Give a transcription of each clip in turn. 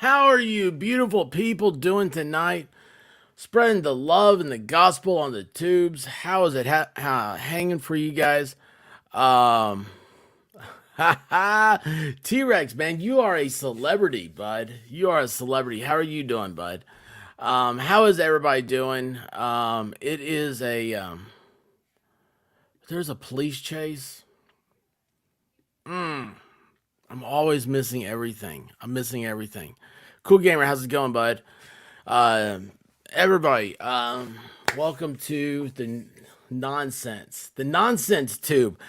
How are you beautiful people doing tonight? Spreading the love and the gospel on the tubes. How is it hanging for you guys? Um, T-Rex, man, you are a celebrity, bud. You are a celebrity. How are you doing, bud? How is everybody doing? It is there's a police chase. I'm always missing everything. I'm missing everything. Cool Gamer, how's it going, bud? Uh, everybody, welcome to the nonsense tube.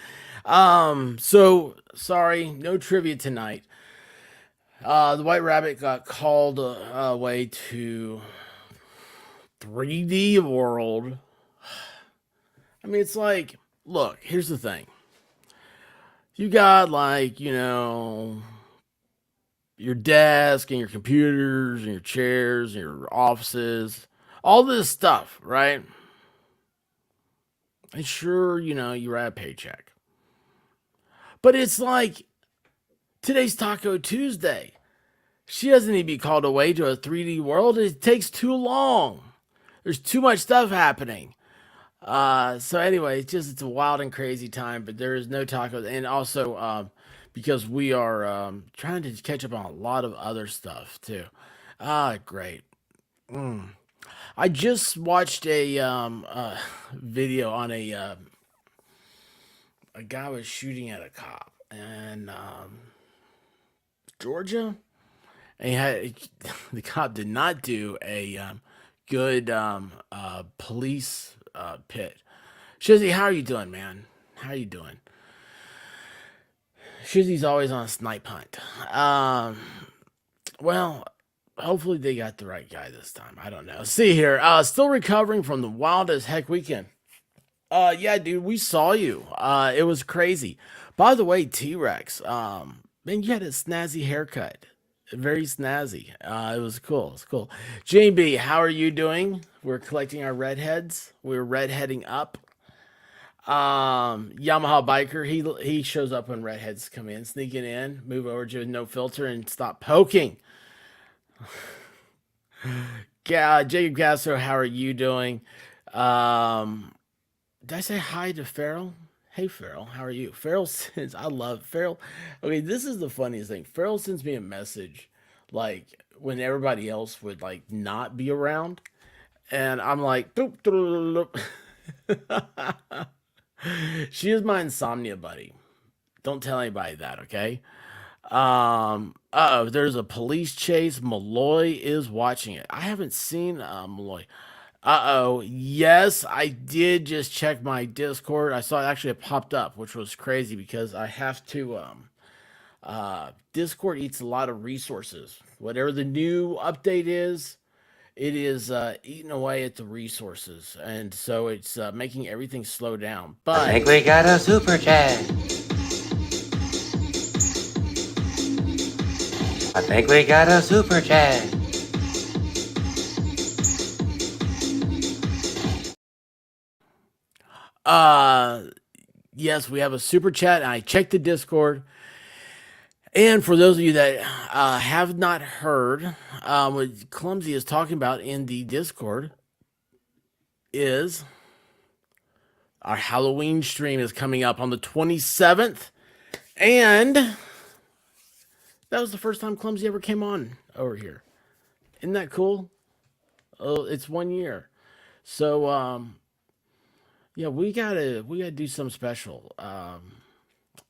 So sorry, no trivia tonight. The White Rabbit got called away to 3D World. I mean, it's like, look, here's the thing. You got like, your desk and your computers and your chairs and your offices, all this stuff, right? And sure, you write a paycheck. But it's like today's Taco Tuesday. She doesn't need to be called away to a 3D world. It takes too long. There's too much stuff happening. So anyway, it's a wild and crazy time, but there is no tacos. And also, because we are trying to catch up on a lot of other stuff too. Great. I just watched a video on a guy was shooting at a cop in Georgia, and the cop did not do a good police pit. Shizzy, how are you doing, man? How are you doing? Shizzy's always on a snipe hunt. Well, hopefully they got the right guy this time. I don't know. See here, still recovering from the wild as heck weekend. Yeah, dude, we saw you. It was crazy. By the way, T-Rex, man, you had a snazzy haircut. Very snazzy. It was cool. It's cool. JB, how are you doing? We're collecting our redheads. We're redheading up. Yamaha biker, he shows up when redheads come in, sneaking in, move over to no filter and stop poking. Jacob Castro, how are you doing? Um, did I say hi to Farrell? Hey Farrell, how are you? Farrell sends I love Farrell. Okay, this is the funniest thing. Farrell sends me a message like when everybody else would like not be around. And I'm like, doop, doop, doop. She is my insomnia buddy. Don't tell anybody that, okay? There's a police chase. Malloy is watching it. I haven't seen Malloy. Yes, I did just check my Discord. I saw actually it popped up, which was crazy because I have to Discord eats a lot of resources. Whatever the new update is, it is eating away at the resources, and so it's making everything slow down. I But think we got a super chat. I think we got a super chat. uh, yes, we have a super chat, and I checked the Discord. And for those of you that have not heard, what Clumsy is talking about in the Discord is our Halloween stream is coming up on the 27th. And that was the first time Clumsy ever came on over here. Isn't that cool? Oh, it's 1 year. So yeah, we gotta do something special.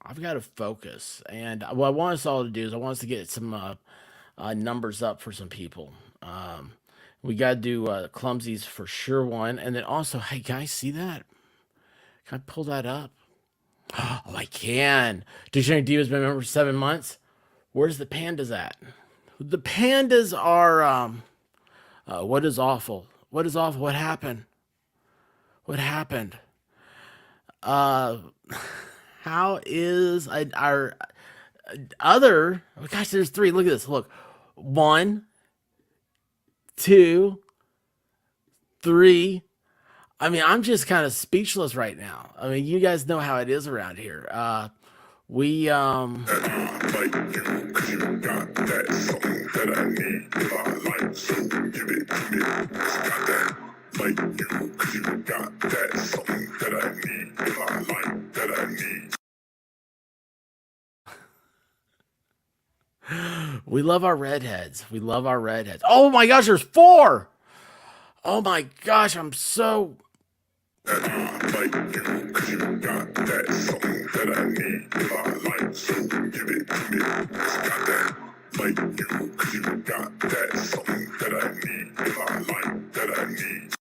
I've got to focus, and what I want us all to do is I want us to get some numbers up for some people. We got to do clumsies for sure one, and then also, hey guys, see that? Can I pull that up? Oh, I can. Dictionary Diva's been a member for 7 months. Where's the pandas at? The pandas are. What is awful? What is awful? What happened? What happened? Uh, how is our other? Oh gosh, there's three. Look at this. Look, one, two, three. I mean, I'm just kind of speechless right now. I mean, you guys know how it is around here. We Like you, 'cause you got that something that I need. I like, so give it to me. Got that. Like you, 'cause you got that something that I need. I like that I need. we love our redheads. We love our redheads. Oh my gosh, there's four. Oh my gosh, I'm so Like you, 'cause you got that something that I need. I like, so give it to me. Got that. Like you, 'cause you got that something that I need. I like that I need.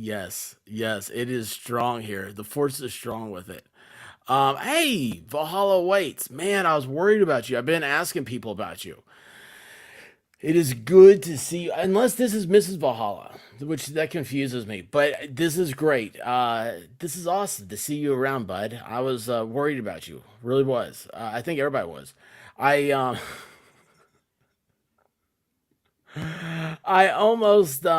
yes, yes, it is strong here. The force is strong with it. Hey, Valhalla waits. Man, I was worried about you. I've been asking people about you. It is good to see you, unless this is Mrs. Valhalla, which that confuses me. But this is great. This is awesome to see you around, bud. I was worried about you, really was. I think everybody was. I I almost went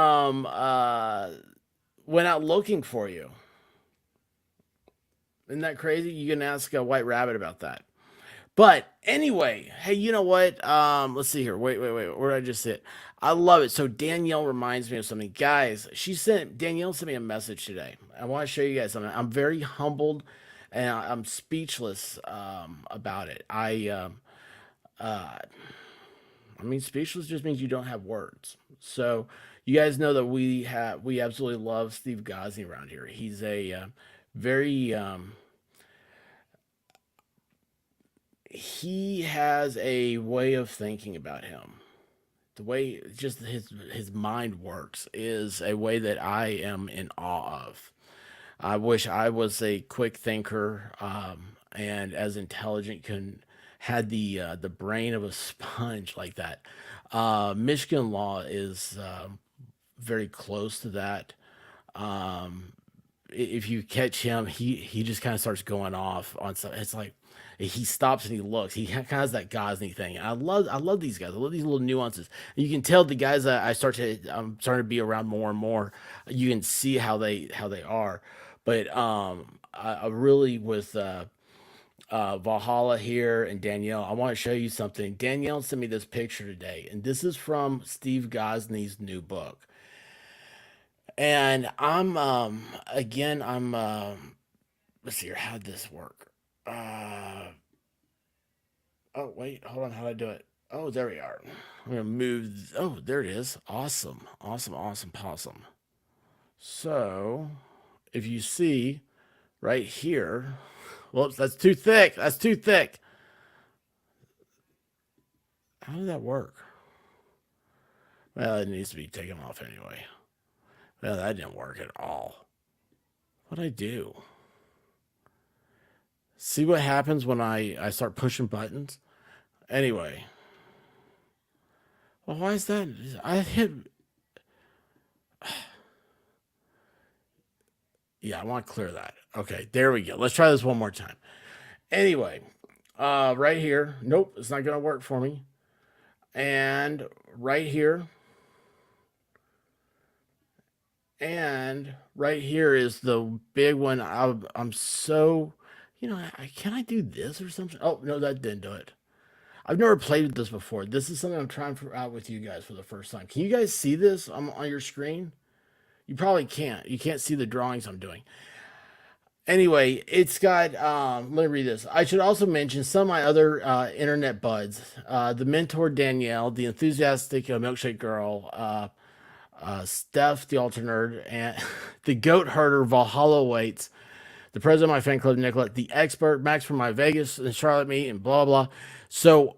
out looking for you. Isn't that crazy? You can ask a White Rabbit about that. But anyway, hey, you know what? Let's see here. Wait. Where did I just sit? I love it. So Danielle reminds me of something, guys. Danielle sent me a message today. I want to show you guys something. I'm very humbled, and I'm speechless about it. I mean, speechless just means you don't have words. So you guys know that we absolutely love Steve Gosney around here. He's a very he has a way of thinking about him. The way just his mind works is a way that I am in awe of. I wish I was a quick thinker and as intelligent can had the brain of a sponge like that. Michigan law is very close to that. If you catch him, he just kind of starts going off on stuff. It's like he stops and he looks. He kind of has that Gosney thing. I love these guys. I love these little nuances. And you can tell the guys that I'm starting to be around more and more. You can see how they are. But I really with Valhalla here and Danielle, I want to show you something. Danielle sent me this picture today, and this is from Steve Gosney's new book. And I'm again I'm let's see here, how'd this work? Uh oh wait, hold on, how do I do it? Oh, there we are. I'm gonna move. Oh, there it is. Awesome, possum. So if you see right here, whoops, that's too thick. That's too thick. How did that work? Well, it needs to be taken off anyway. Well, that didn't work at all. What'd I do? See what happens when I start pushing buttons? Anyway, well, why is that? I hit. Yeah, I want to clear that. Okay, there we go. Let's try this one more time. Anyway, right here. Nope, it's not gonna work for me. And right here, and right here is the big one. I'm so, can I do this or something? Oh no, that didn't do it. I've never played with this before. This is something I'm trying out with you guys for the first time. Can you guys see this on your screen? You probably can't. You can't see the drawings I'm doing. Anyway, it's got. Let me read this. I should also mention some of my other internet buds: the mentor Danielle, the enthusiastic milkshake girl, Steph, the alter nerd, and the goat herder Valhalla waits, the president of my fan club Nicolette, the expert Max from my Vegas and Charlotte meet, and blah blah. So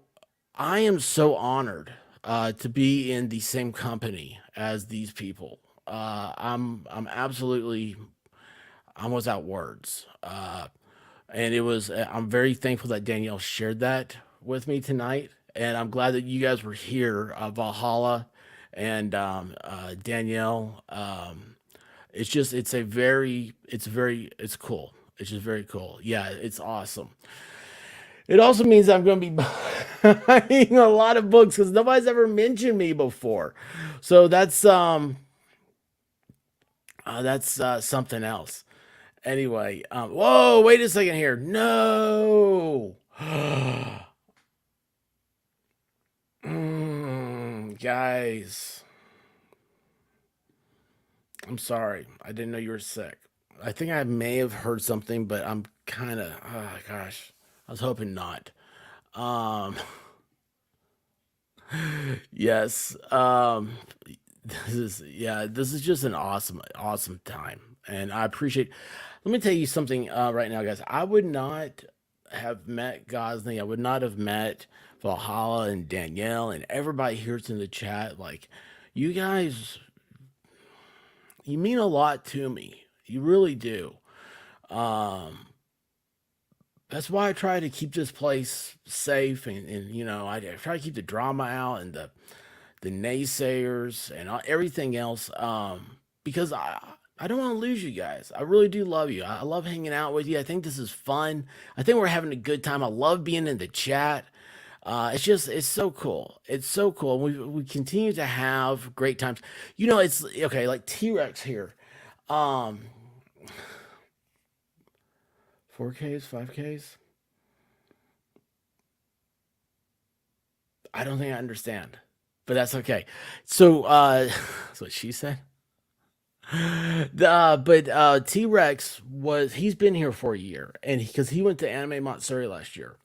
I am so honored to be in the same company as these people. I'm absolutely I'm without words. And it was I'm very thankful that Danielle shared that with me tonight, and I'm glad that you guys were here, Valhalla and Danielle. It's just it's cool. It's just very cool. Yeah, it's awesome. It also means I'm going to be buying a lot of books because nobody's ever mentioned me before. So that's something else. Anyway, whoa, wait a second here. No. Guys, I'm sorry. I didn't know you were sick. I think I may have heard something, but I'm kind of, oh gosh, I was hoping not. Um, yes. This is just an awesome time, and I appreciate. Let me tell you something right now, guys. I would not have met Gosney. I would not have met Valhalla and Danielle and everybody here's in the chat. Like, you guys, you mean a lot to me. You really do. Um, that's why I try to keep this place safe, and I try to keep the drama out and the naysayers and everything else. Because I don't want to lose you guys. I really do love you. I love hanging out with you. I think this is fun. I think we're having a good time. I love being in the chat. It's so cool. It's so cool. We continue to have great times. It's okay. Like T Rex here. Um, 4Ks, 5Ks. I don't think I understand, but that's okay. So, that's what she said. But T Rex he's been here for a year, and because he went to Anime Matsuri last year.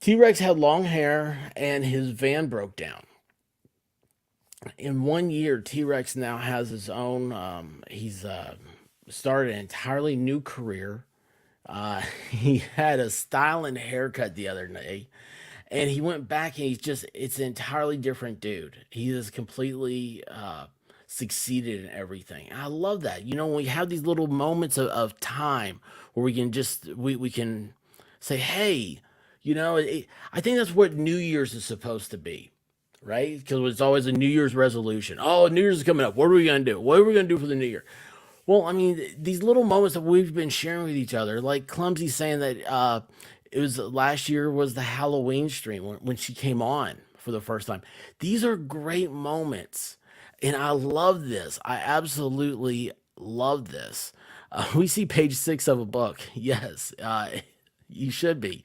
T Rex had long hair, and his van broke down. In 1 year, T Rex now has his own. He's started an entirely new career. He had a styling haircut the other day, and he went back and it's an entirely different dude. He is completely succeeded in everything. And I love that. When we have these little moments of time where we can say, hey, I think that's what New Year's is supposed to be, right? Because it's always a New Year's resolution. Oh, New Year's is coming up. What are we gonna do? What are we gonna do for the New Year? Well, I mean, these little moments that we've been sharing with each other, like Clumsy saying that it was last year was the Halloween stream when she came on for the first time. These are great moments, and I love this. I absolutely love this. We see page 6 of a book. Yes, you should be.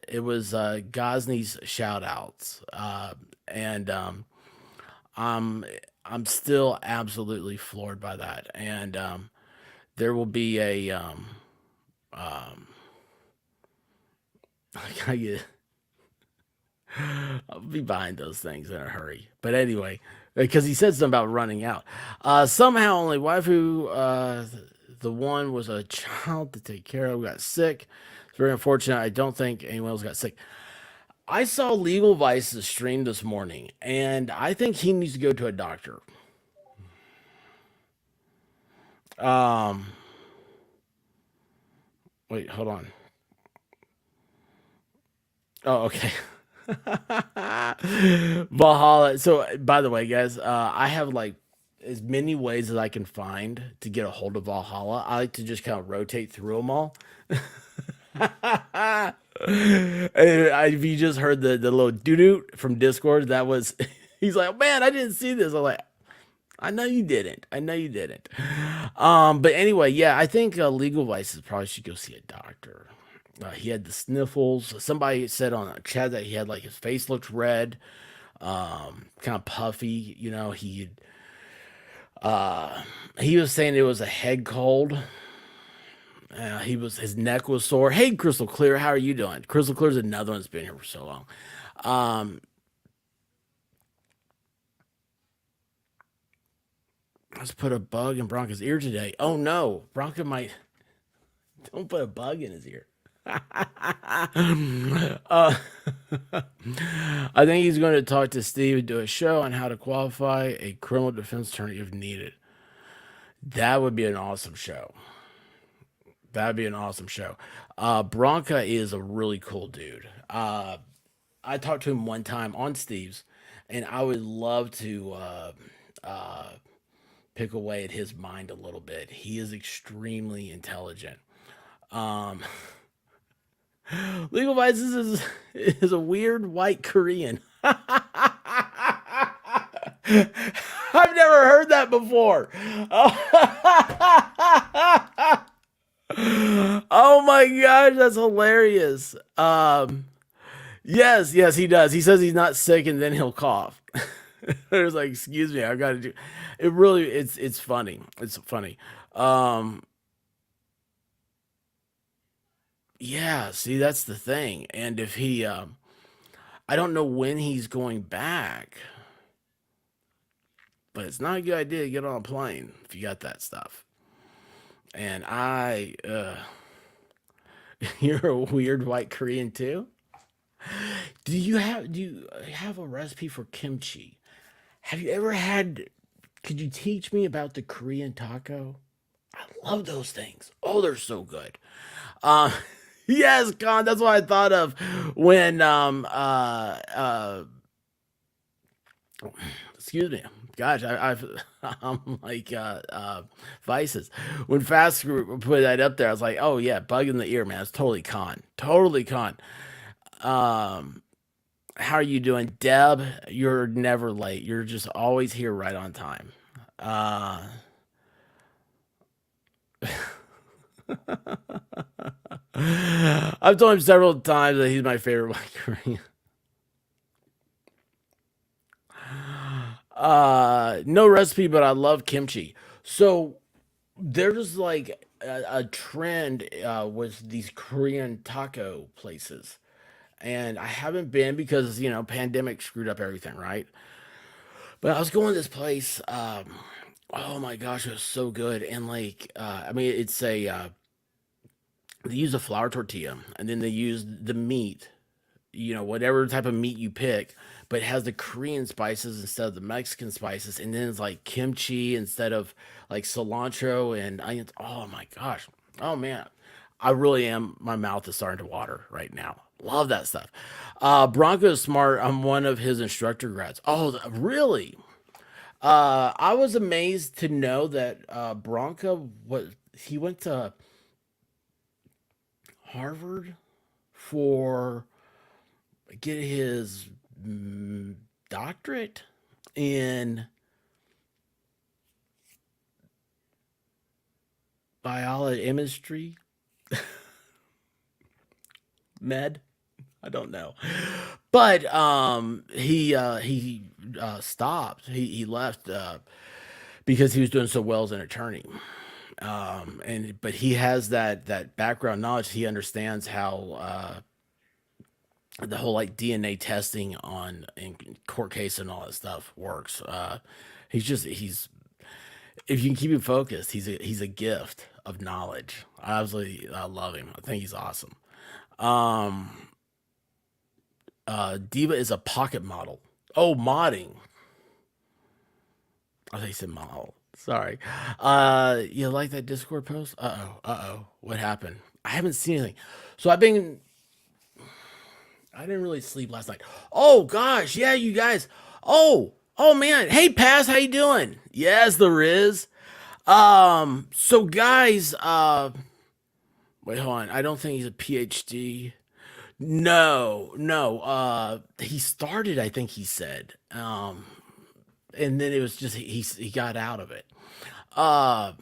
It was Gosney's shout outs, and I'm I'm still absolutely floored by that. And there will be a um, I get, I'll be buying those things in a hurry. But anyway, because he said something about running out. Somehow only waifu, the one was a child to take care of, got sick. It's very unfortunate. I don't think anyone else got sick. I saw Legal Vice's stream this morning, and I think he needs to go to a doctor. Um, Wait, hold on. Oh, okay. Valhalla. So, by the way, guys, I have like as many ways as I can find to get a hold of Valhalla. I like to just kind of rotate through them all. If you just heard the little doo doo from Discord, that was he's like, man, I didn't see this. I'm like, I know you didn't. I know you didn't. But anyway, yeah, I think Legal Vices probably should go see a doctor. He had the sniffles. Somebody said on a chat that he had like his face looked red, kind of puffy. He was saying it was a head cold. His neck was sore. Hey, Crystal Clear, how are you doing? Crystal Clear's another one that's been here for so long. Um, let's put a bug in Bronca's ear today. Oh no, Bronca might don't put a bug in his ear. uh, I think he's going to talk to Steve and do a show on how to qualify a criminal defense attorney if needed. That would be an awesome show. That'd be an awesome show. Bronca is a really cool dude. I talked to him one time on Steve's, and I would love to uh, pick away at his mind a little bit. He is extremely intelligent. Um, Legal Vices is a weird white Korean. I've never heard that before. Oh, oh my gosh, that's hilarious. Yes, yes, he does. He says he's not sick, and then he'll cough. It's like, excuse me, I got to do. It really, it's funny. It's funny. Um, yeah. See, that's the thing. And if he, I don't know when he's going back, but it's not a good idea to get on a plane if you got that stuff. And you're a weird white Korean too. Do you have a recipe for kimchi? Have you ever had? Could you teach me about the Korean taco? I love those things. Oh, they're so good. Uh, yes, Con. That's what I thought of when excuse me. Gosh, I'm like Vices. When Fast Group put that up there, I was like, oh yeah, bug in the ear, man. It's totally Con. Totally Con. Um, how are you doing, Deb? You're never late. You're just always here right on time. Uh, I've told him several times that he's my favorite white Korean. No recipe, but I love kimchi. So there's like a trend with these Korean taco places, and I haven't been because pandemic screwed up everything, right? But I was going to this place. Oh my gosh, it was so good, and like I mean, it's a they use a flour tortilla, and then they use the meat, whatever type of meat you pick, but it has the Korean spices instead of the Mexican spices, and then it's like kimchi instead of like cilantro and onions. Oh my gosh. Oh man. I really am. My mouth is starting to water right now. Love that stuff. Bronco is smart. I'm one of his instructor grads. Oh, really? I was amazed to know that Bronco was he went to Harvard for get his doctorate in biology, chemistry, med. I don't know, but he stopped. He left because he was doing so well as an attorney. And but he has that background knowledge. He understands how the whole like DNA testing on in court case and all that stuff works. He's if you can keep him focused, he's a gift of knowledge. I love him. I think he's awesome. Um, Diva is a pocket model. Oh, modding. I think he said model. Sorry. You like that Discord post? Uh oh. Uh oh. What happened? I haven't seen anything. So I didn't really sleep last night. Oh gosh, yeah, you guys. Oh man. Hey, Paz, how you doing? Yes, the Rizz. So guys, wait, hold on. I don't think he's a PhD. No, no. He started, I think he said. And then it was just he got out of it. Uh,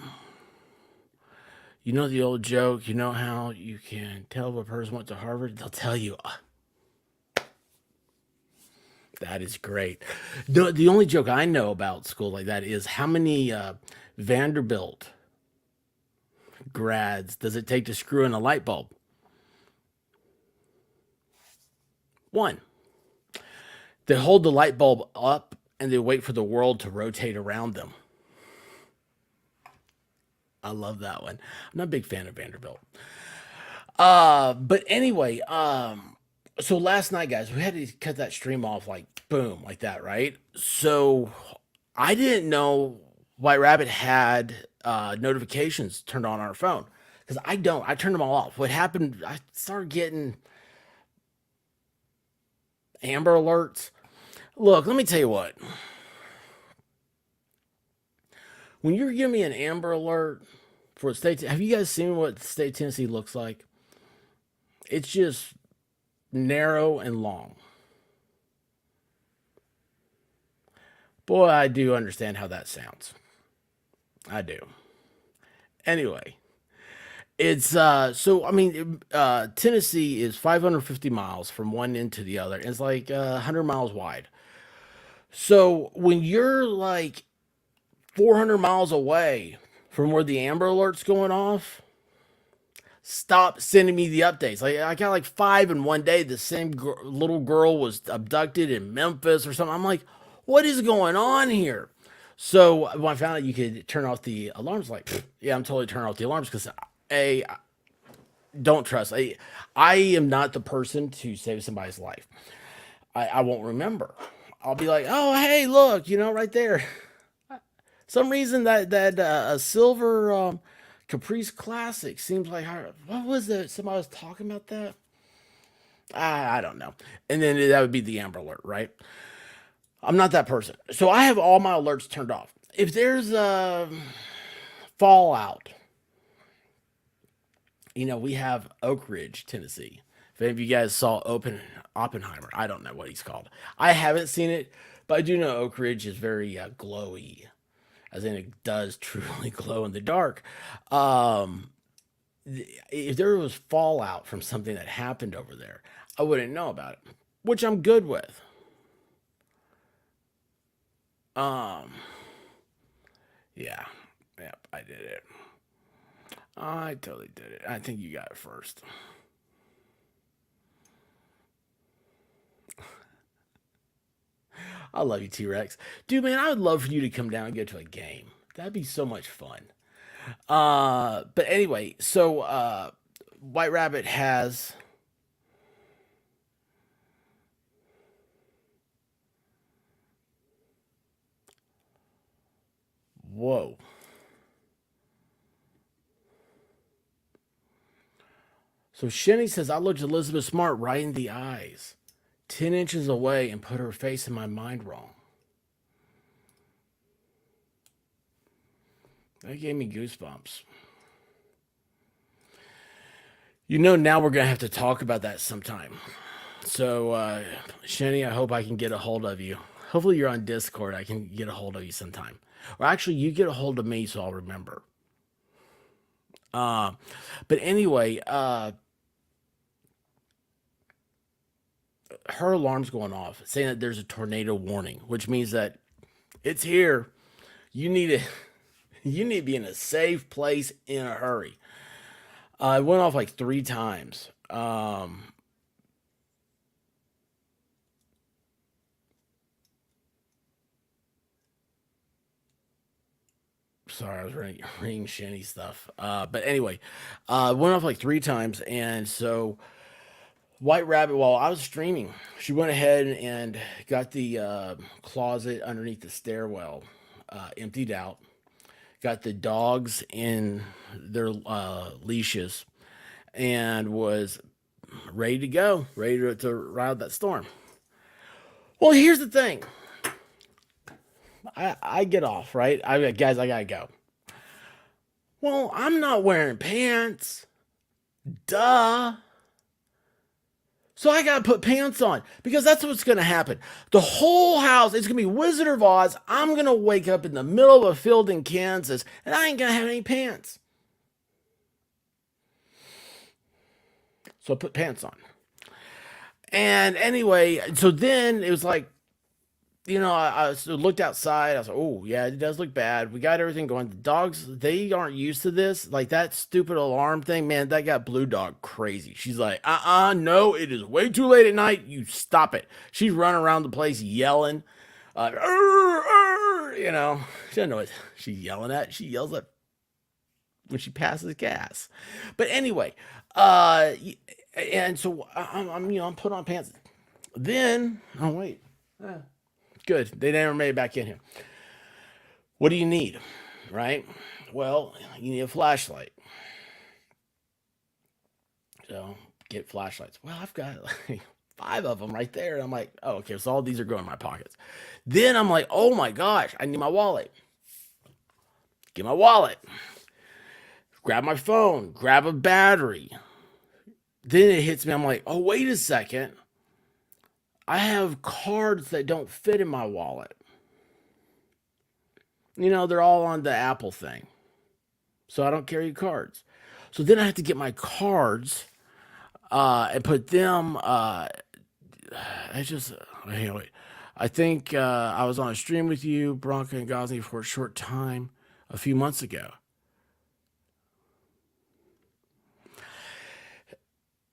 you know the old joke. You know how you can tell if a person went to Harvard? They'll tell you. That is great. The only joke I know about school like that is how many Vanderbilt grads does it take to screw in a light bulb? One. They hold the light bulb up and they wait for the world to rotate around them. I love that one. I'm not a big fan of Vanderbilt. But anyway, so last night, guys, we had to cut that stream off like boom, like that, right? So I didn't know White Rabbit had notifications turned on our phone because I don't. I turned them all off. What happened? I started getting Amber alerts. Look, let me tell you what. When you're giving me an Amber alert for state, have you guys seen what the state of Tennessee looks like? It's just narrow and long. Boy, I do understand how that sounds. I do. Anyway, it's so I mean Tennessee is 550 miles from one end to the other. It's like 100 miles wide. So when you're like 400 miles away from where the Amber Alert's going off, stop sending me the updates. Like I got like five in one day. The same little girl was abducted in Memphis or something. I'm like, what is going on here? So when I found out you could turn off the alarms, like, yeah, I'm totally turning off the alarms because a don't trust. I am not the person to save somebody's life. I won't remember. I'll be like, oh hey, look, right there. Some reason that a silver Caprice Classic seems like what was it? Somebody was talking about that. I don't know. And then that would be the Amber Alert, right? I'm not that person, so I have all my alerts turned off. If there's a fallout, we have Oak Ridge, Tennessee. If any of you guys saw Oppenheimer, I don't know what he's called. I haven't seen it, but I do know Oak Ridge is very glowy, as in it does truly glow in the dark. Um, if there was fallout from something that happened over there, I wouldn't know about it, which I'm good with. Um, yeah, yep, I did it. I totally did it. I think you got it first. I love you, T Rex. Dude, man, I would love for you to come down and go to a game. That'd be so much fun. But anyway, so White Rabbit has. Whoa. So Shenny says, I looked Elizabeth Smart right in the eyes, 10 inches away, and put her face in my mind wrong. That gave me goosebumps. Now we're going to have to talk about that sometime. So, Shenny, I hope I can get a hold of you. Hopefully, you're on Discord. I can get a hold of you sometime. Or actually, you get a hold of me so I'll remember. Uh, but anyway, her alarm's going off saying that there's a tornado warning, which means that it's here. You need to you need to be in a safe place in a hurry. It went off like three times. Sorry, I was reading shinny stuff. But anyway, it went off like three times, and so White Rabbit, while I was streaming, she went ahead and got the closet underneath the stairwell emptied out, got the dogs in their leashes, and was ready to go, ready to ride that storm. Well, here's the thing. I get off, right? Guys, I gotta go. Well, I'm not wearing pants. Duh. So I gotta put pants on because that's what's gonna happen. The whole house is gonna be Wizard of Oz. I'm gonna wake up in the middle of a field in Kansas and I ain't gonna have any pants. So I put pants on. And anyway, so then it was like, I looked outside. I was like, oh, yeah, it does look bad. We got everything going. The dogs, they aren't used to this. Like that stupid alarm thing, man, that got Blue Dog crazy. She's like, no, it is way too late at night. You stop it. She's running around the place yelling. She doesn't know what she's yelling at. She yells at when she passes gas. But anyway, and so I'm put on pants. Then, oh, wait. Good. They never made it back in here. What do you need? Right? Well, you need a flashlight. So get flashlights. Well, I've got like five of them right there. And I'm like, oh, okay. So all these are going in my pockets. Then I'm like, oh my gosh, I need my wallet. Get my wallet. Grab my phone. Grab a battery. Then it hits me. I'm like, oh, wait a second. I have cards that don't fit in my wallet. They're all on the Apple thing. So I don't carry cards. So then I have to get my cards and put them. I just anyway. I think I was on a stream with you, Bronca and Ghazni, for a short time a few months ago.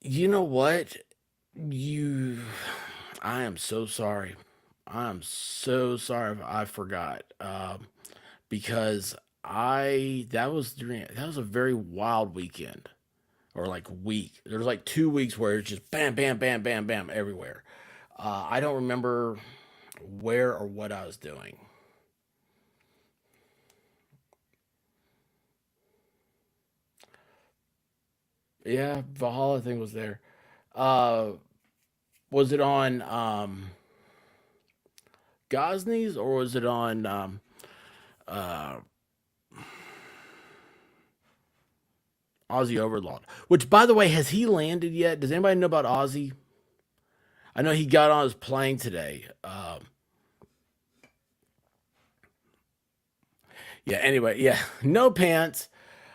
You know what? You, I am so sorry. I'm so sorry if I forgot. Because that was a very wild weekend or like week. There was like 2 weeks where it's just bam, bam, bam, bam, bam everywhere. I don't remember where or what I was doing. Yeah, Valhalla thing was there. Uh, was it on Gosney's or was it on uh, Aussie Overlord? Which, by the way, has he landed yet? Does anybody know about Aussie? I know he got on his plane today. Yeah. Anyway, yeah. No pants.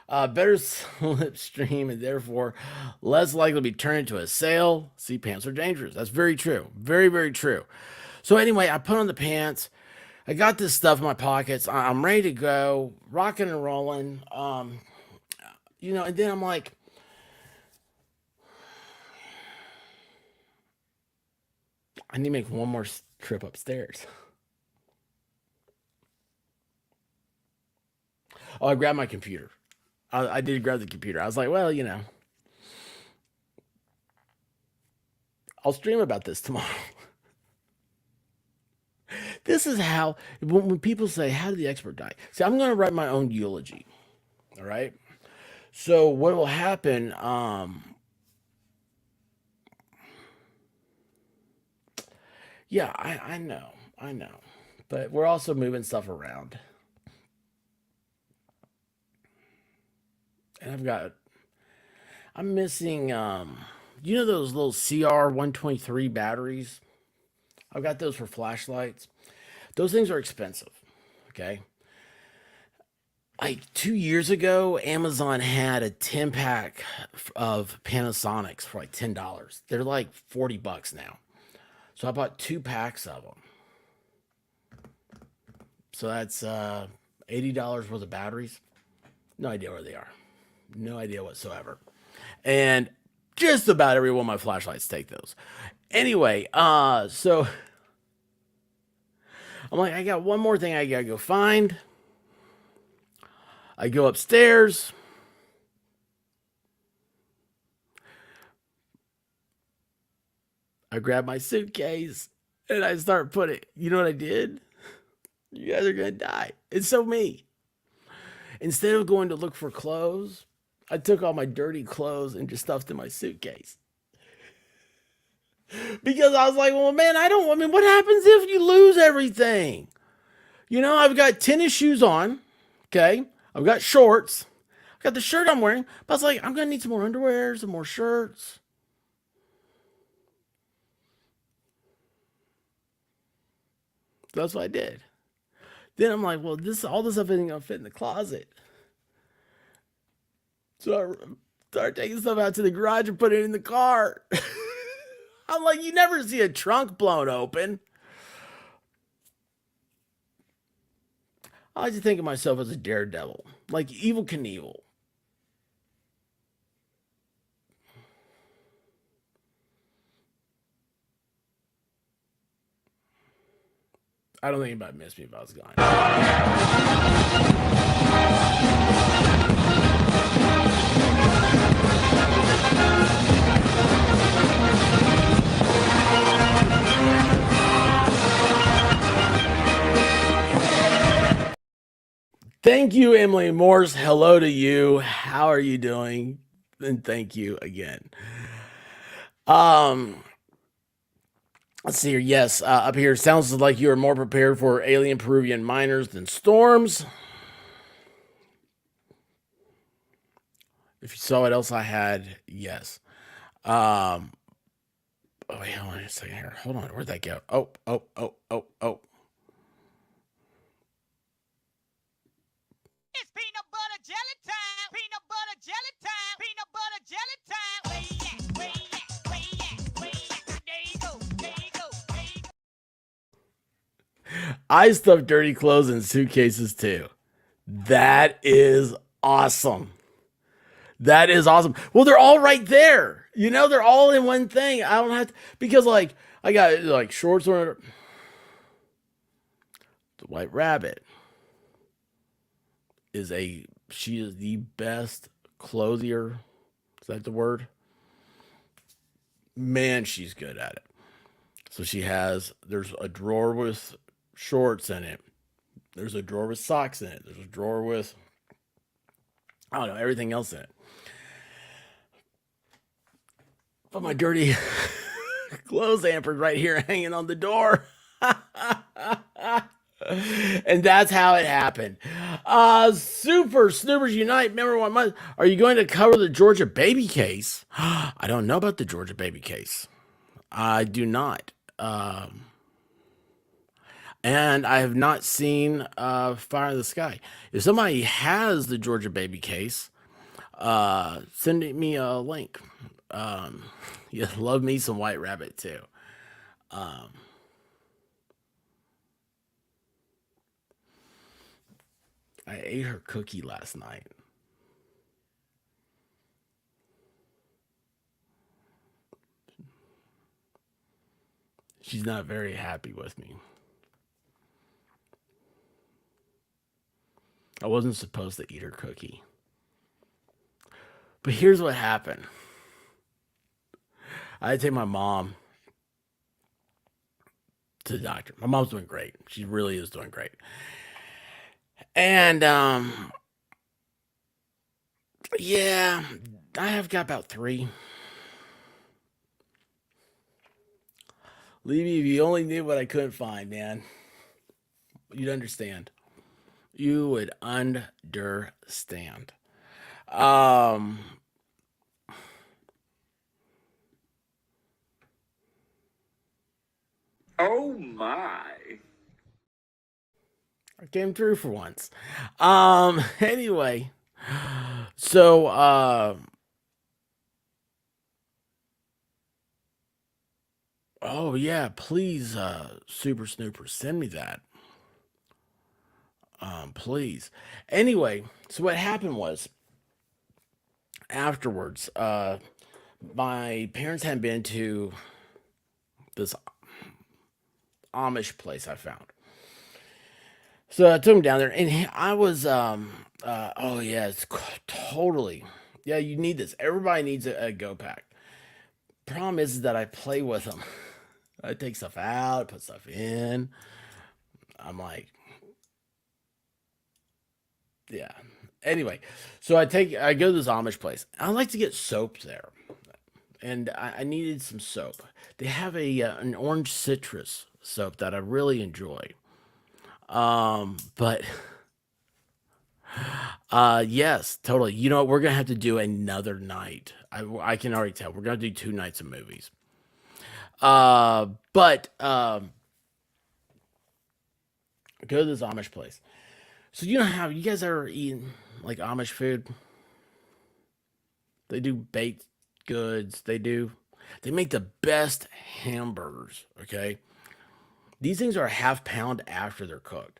Better slipstream and therefore less likely to be turned into a sail. See, pants are dangerous. That's very true. Very, very true. So anyway, I put on the pants. I got this stuff in my pockets. I'm ready to go, rocking and rolling. And then I'm like, I need to make one more trip upstairs. Oh, I grabbed my computer. I did grab the computer. I was like, well, I'll stream about this tomorrow. This is how, when people say, how did the expert die? See, I'm going to write my own eulogy. All right. So what will happen? Yeah, I know, I know, but we're also moving stuff around, and I'm missing, those little CR123 batteries. I've got those for flashlights. Those things are expensive. Okay, like 2 years ago, Amazon had a 10 pack of Panasonics for like $10. They're like $40 now. So I bought 2 packs of them. So that's $80 worth of batteries. No idea where they are. No idea whatsoever. And just about every one of my flashlights take those. Anyway, so I'm like, I got one more thing I gotta go find. I go upstairs. I grab my suitcase and I start putting. You know what I did? You guys are gonna die. It's so me. Instead of going to look for clothes, I took all my dirty clothes and just stuffed in my suitcase. Because I was like, well, man, I mean, what happens if you lose everything? I've got tennis shoes on. Okay. I've got shorts. I've got the shirt I'm wearing. But I was like, I'm going to need some more underwear, some more shirts. So that's what I did. Then I'm like, well, all this stuff isn't going to fit in the closet. So I started taking stuff out to the garage and put it in the car. I'm like, you never see a trunk blown open. I like to think of myself as a daredevil, like Evil Knievel. I don't think anybody missed me if I was gone. Thank you, Emily Morse. Hello to you. How are you doing? And thank you again. Um, let's see here. Yes, up here sounds like you are more prepared for alien Peruvian miners than storms. If you saw what else I had, yes. Um, oh wait, hold on a second here. Hold on, where'd that go? Oh, oh, oh, oh, oh. It's peanut butter jelly time. Peanut butter jelly time. Peanut butter jelly time. Where you at? Where you at? Where you at? Where you at? There you go. There you go. There you go. I stuff dirty clothes in suitcases too. That is awesome. That is awesome. Well, they're all right there. You know, they're all in one thing. I don't have to, because like I got like shorts on the White Rabbit she is the best clothier. Is that the word? Man, she's good at it. So there's a drawer with shorts in it. There's a drawer with socks in it. There's a drawer with, I don't know, everything else in it. But my dirty clothes hamper's right here hanging on the door. And that's how it happened. Super Snoopers Unite. Remember 1 month. Are you going to cover the Georgia baby case? I don't know about the Georgia baby case. I do not. And I have not seen Fire in the Sky. If somebody has the Georgia baby case, send me a link. Yeah, love me some White Rabbit too. I ate her cookie last night. She's not very happy with me. I wasn't supposed to eat her cookie. But here's what happened. I had to take my mom to the doctor. My mom's doing great. She really is doing great. And yeah, I have got about 3. Levy, if you only knew what I couldn't find, man, you'd understand. You would understand. Um, Oh my. I came through for once. Anyway, so oh yeah, please, Super Snooper, send me that. Please. Anyway, so what happened was afterwards, my parents hadn't been to this Amish place I found. So I took him down there, and I was, oh yeah, totally, yeah. You need this. Everybody needs a Go Pack. Problem is that I play with them. I take stuff out, put stuff in. I'm like, yeah. Anyway, so I go to this Amish place. I like to get soap there, and I needed some soap. They have an orange citrus soap that I really enjoy. But yes, totally. You know what? We're gonna have to do another night. I can already tell. We're gonna do 2 nights of movies. But go to this Amish place. So you know how you guys ever eaten like Amish food? They do baked goods. They make the best hamburgers. Okay, these things are a half pound after they're cooked.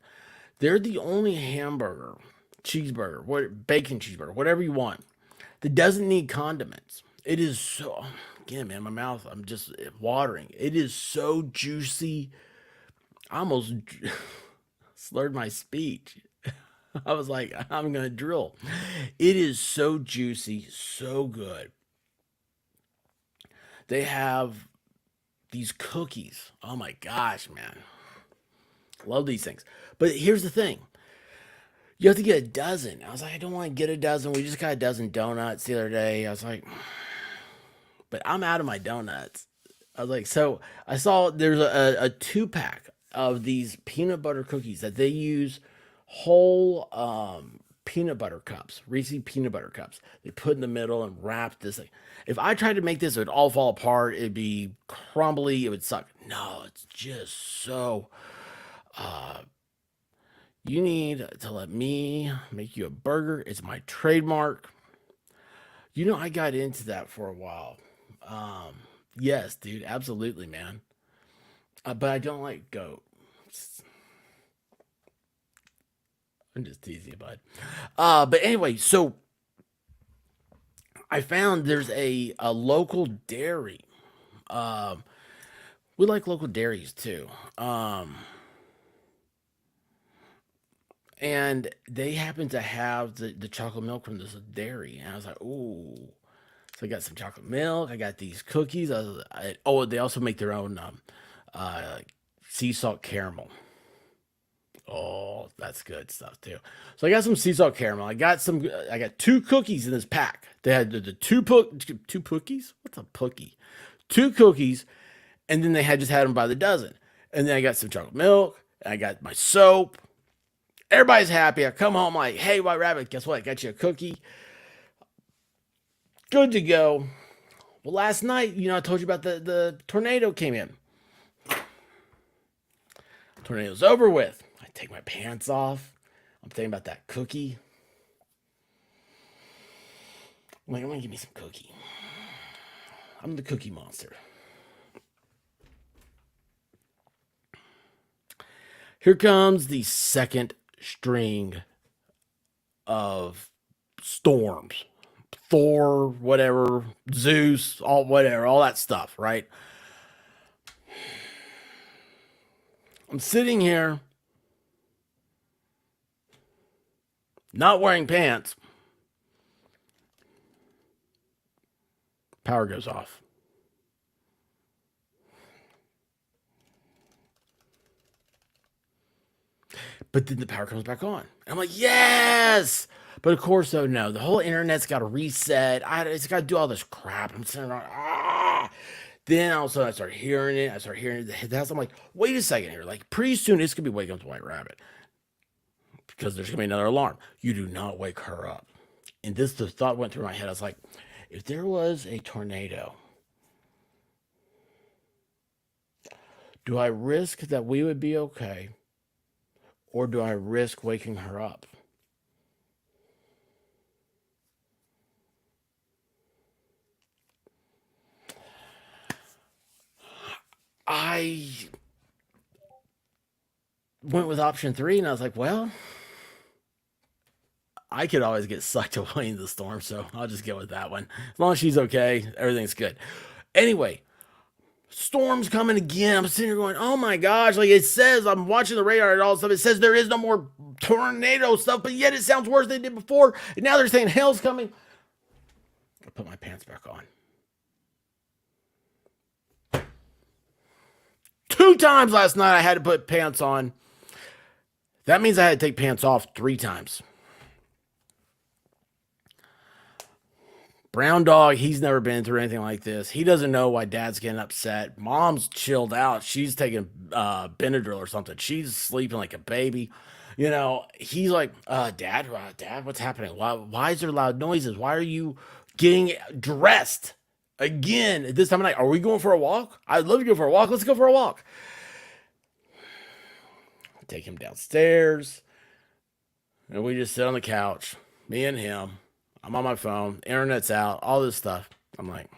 They're the only hamburger, cheeseburger, bacon cheeseburger, whatever you want, that doesn't need condiments. It is so, again, man, my mouth, I'm just watering. It is so juicy. I almost slurred my speech. I was like, I'm going to drill. It is so juicy, so good. They have these cookies. Oh my gosh, man. Love these things. But here's the thing. You have to get a dozen. I was like, I don't want to get a dozen. We just got a dozen donuts the other day. I was like, but I'm out of my donuts. I was like, so I saw there's a 2-pack of these peanut butter cookies that they use whole peanut butter cups, Reese's peanut butter cups. They put in the middle and wrap this thing. If I tried to make this, it would all fall apart. It'd be crumbly. It would suck. No, it's just so You need to let me make you a burger. It's my trademark. You know, I got into that for a while. Um, yes, dude, absolutely, man. But I don't like goat. I'm just teasing you, bud. But anyway, so I found there's a local dairy. Um, we like local dairies too. And they happen to have the chocolate milk from this dairy. And I was like, ooh. So I got some chocolate milk. I got these cookies. Oh, they also make their own uh, sea salt caramel. Oh, that's good stuff too. So I got some sea salt caramel. I got some. I got two cookies in this pack. They had the two cookies. What's a pookie? Two cookies, and then they had just had them by the dozen. And then I got some chocolate milk. And I got my soap. Everybody's happy. I come home like, hey, White Rabbit, guess what? I got you a cookie. Good to go. Well, last night, I told you about the tornado came in. Tornado's over with. I take my pants off. I'm thinking about that cookie. I'm gonna give me some cookie. I'm the cookie monster. Here comes the second string of storms. Thor, whatever, Zeus, all that stuff, right? I'm sitting here, not wearing pants. Power goes off. But then the power comes back on. And I'm like, yes! But of course, though, no. The whole internet's got to reset. It's got to do all this crap. I'm sitting around, Then all of a sudden I start hearing it. I start hearing it hit the house. I'm like, wait a second here. Like, pretty soon it's going to be waking up the White Rabbit. Because there's going to be another alarm. You do not wake her up. And the thought went through my head. I was like, if there was a tornado, do I risk that we would be okay? Or do I risk waking her up? I went with option three, and I was like, well, I could always get sucked away in the storm, so I'll just go with that one. As long as she's okay, everything's good. Anyway, storm's coming again. I'm sitting here going, oh my gosh, like it says, I'm watching the radar and all this stuff. It says there is no more tornado stuff, but yet it sounds worse than it did before. And now they're saying hell's coming. I put my pants back on. 2 times last night I had to put pants on. That means I had to take pants off 3 times. Brown dog, he's never been through anything like this. He doesn't know why dad's getting upset. Mom's chilled out. She's taking Benadryl or something. She's sleeping like a baby. He's like, Dad, what's happening? Why is there loud noises? Why are you getting dressed again at this time of night? Are we going for a walk? I'd love to go for a walk. Let's go for a walk. Take him downstairs, and we just sit on the couch, me and him. I'm on my phone, internet's out, all this stuff. I'm like,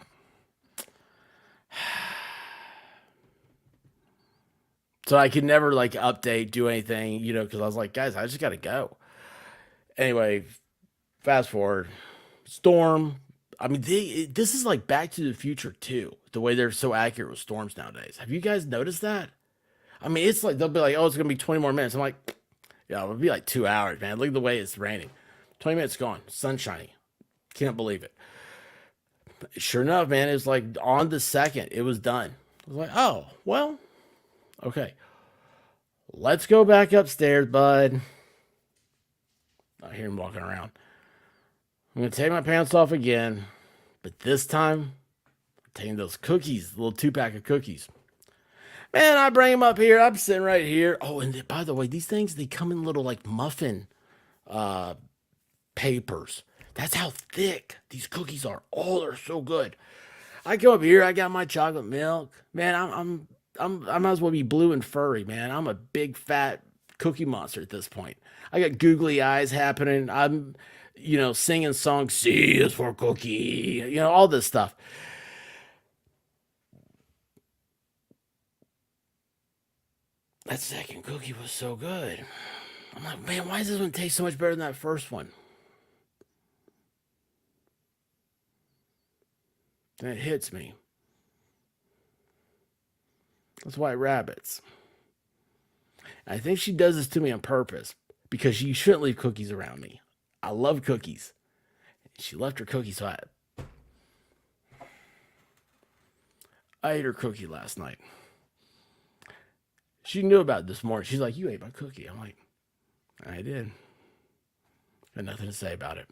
so I could never like update, do anything, because I was like, guys, I just got to go. Anyway, fast forward, storm. I mean, this is like Back to the Future too. The way they're so accurate with storms nowadays. Have you guys noticed that? I mean, it's like they'll be like, oh, it's gonna be 20 more minutes. I'm like, yeah, it'll be like 2 hours, man. Look at the way it's raining. 20 minutes gone, sunshiny. Can't believe it. Sure enough, man, it was like on the second, it was done. I was like, oh, well, okay. Let's go back upstairs, bud. I hear him walking around. I'm gonna take my pants off again, but this time, I'm taking those cookies, the little 2-pack of cookies. Man, I bring them up here. I'm sitting right here. Oh, and by the way, these things, they come in little like muffin papers. That's how thick these cookies are. Oh, they're so good. I come up here. I got my chocolate milk. Man, I might as well be blue and furry, man. I'm a big fat Cookie Monster at this point. I got googly eyes happening. I'm, singing songs. C is for cookie. All this stuff. That second cookie was so good. I'm like, man, why does this one taste so much better than that first one? And it hits me. That's White Rabbits. And I think she does this to me on purpose because she shouldn't leave cookies around me. I love cookies. She left her cookie, so I ate her cookie last night. She knew about it this morning. She's like, you ate my cookie. I'm like, I did. Got nothing to say about it.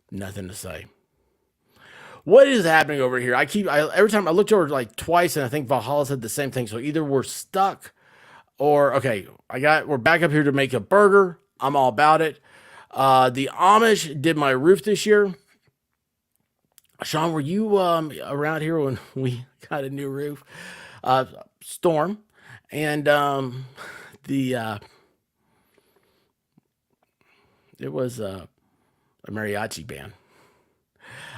Nothing to say. What is happening over here? Every time I looked over like twice, and I think Valhalla said the same thing. So either we're stuck, or okay, we're back up here to make a burger. I'm all about it. The Amish did my roof this year. Sean, were you around here when we got a new roof? Storm, and it was a mariachi band.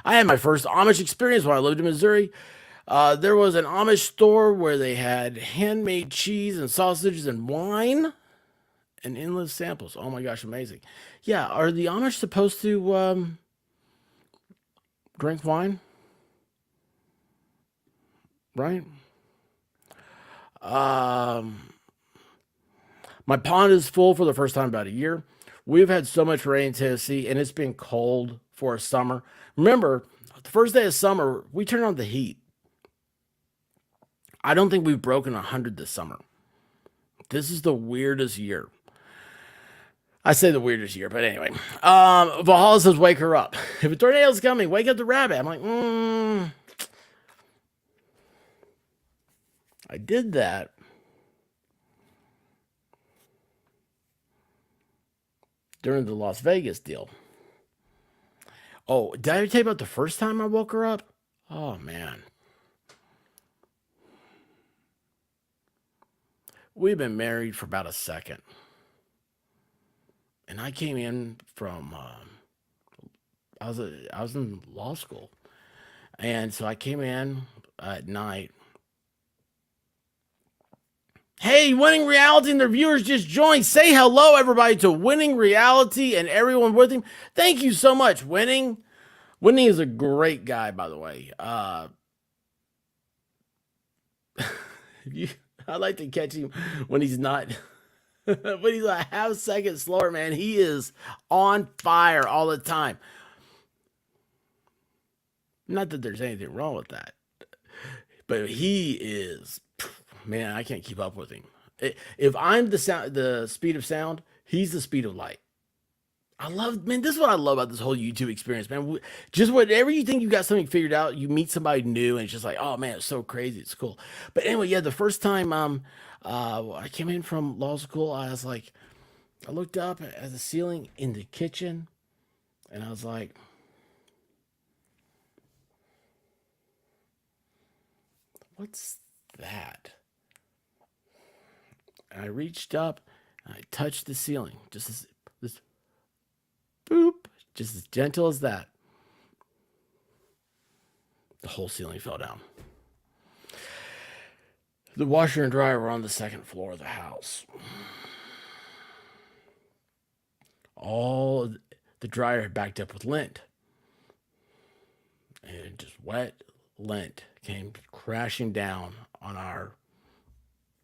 I had my first Amish experience when I lived in Missouri. There was an Amish store where they had handmade cheese and sausages and wine and endless samples. Oh my gosh, amazing. Yeah, are the Amish supposed to drink wine? Right? My pond is full for the first time in about a year. We've had so much rain in Tennessee, and it's been cold for a summer. Remember, the first day of summer, we turned on the heat. I don't think we've broken 100 this summer. This is the weirdest year. I say the weirdest year, but anyway. Valhalla says, wake her up. If a tornado's coming, wake up the rabbit. I'm like, I did that. During the Las Vegas deal. Oh, did I tell you about the first time I woke her up? Oh, man. We've been married for about a second. And I came in from, I was in law school. And so I came in at night. Hey, Winning Reality and their viewers just joined. Say hello, everybody, to Winning Reality and everyone with him. Thank you so much, Winning. Winning is a great guy, by the way. I'd like to catch him when he's not, when he's a half second slower, man. He is on fire all the time. Not that there's anything wrong with that, but he is, man, I can't keep up with him. If I'm the speed of sound, he's the speed of light. Man, this is what I love about this whole YouTube experience, man. Just whatever you think you got something figured out, you meet somebody new, and it's just like, oh man, it's so crazy, it's cool. But anyway, yeah, the first time I came in from law school, I was like, I looked up at the ceiling in the kitchen, and I was like, what's that? And I reached up, and I touched the ceiling, just this boop, just as gentle as that. The whole ceiling fell down. The washer and dryer were on the second floor of the house. All the dryer had backed up with lint. And just wet lint came crashing down on our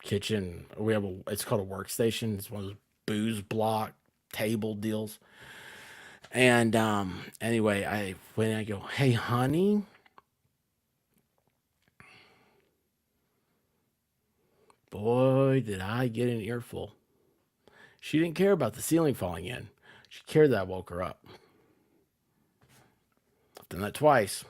kitchen. It's called a workstation. It's one of those booze block table deals. And anyway, I go, hey, honey. Boy, did I get an earful. She didn't care about the ceiling falling in. She cared that I woke her up. I've done that twice.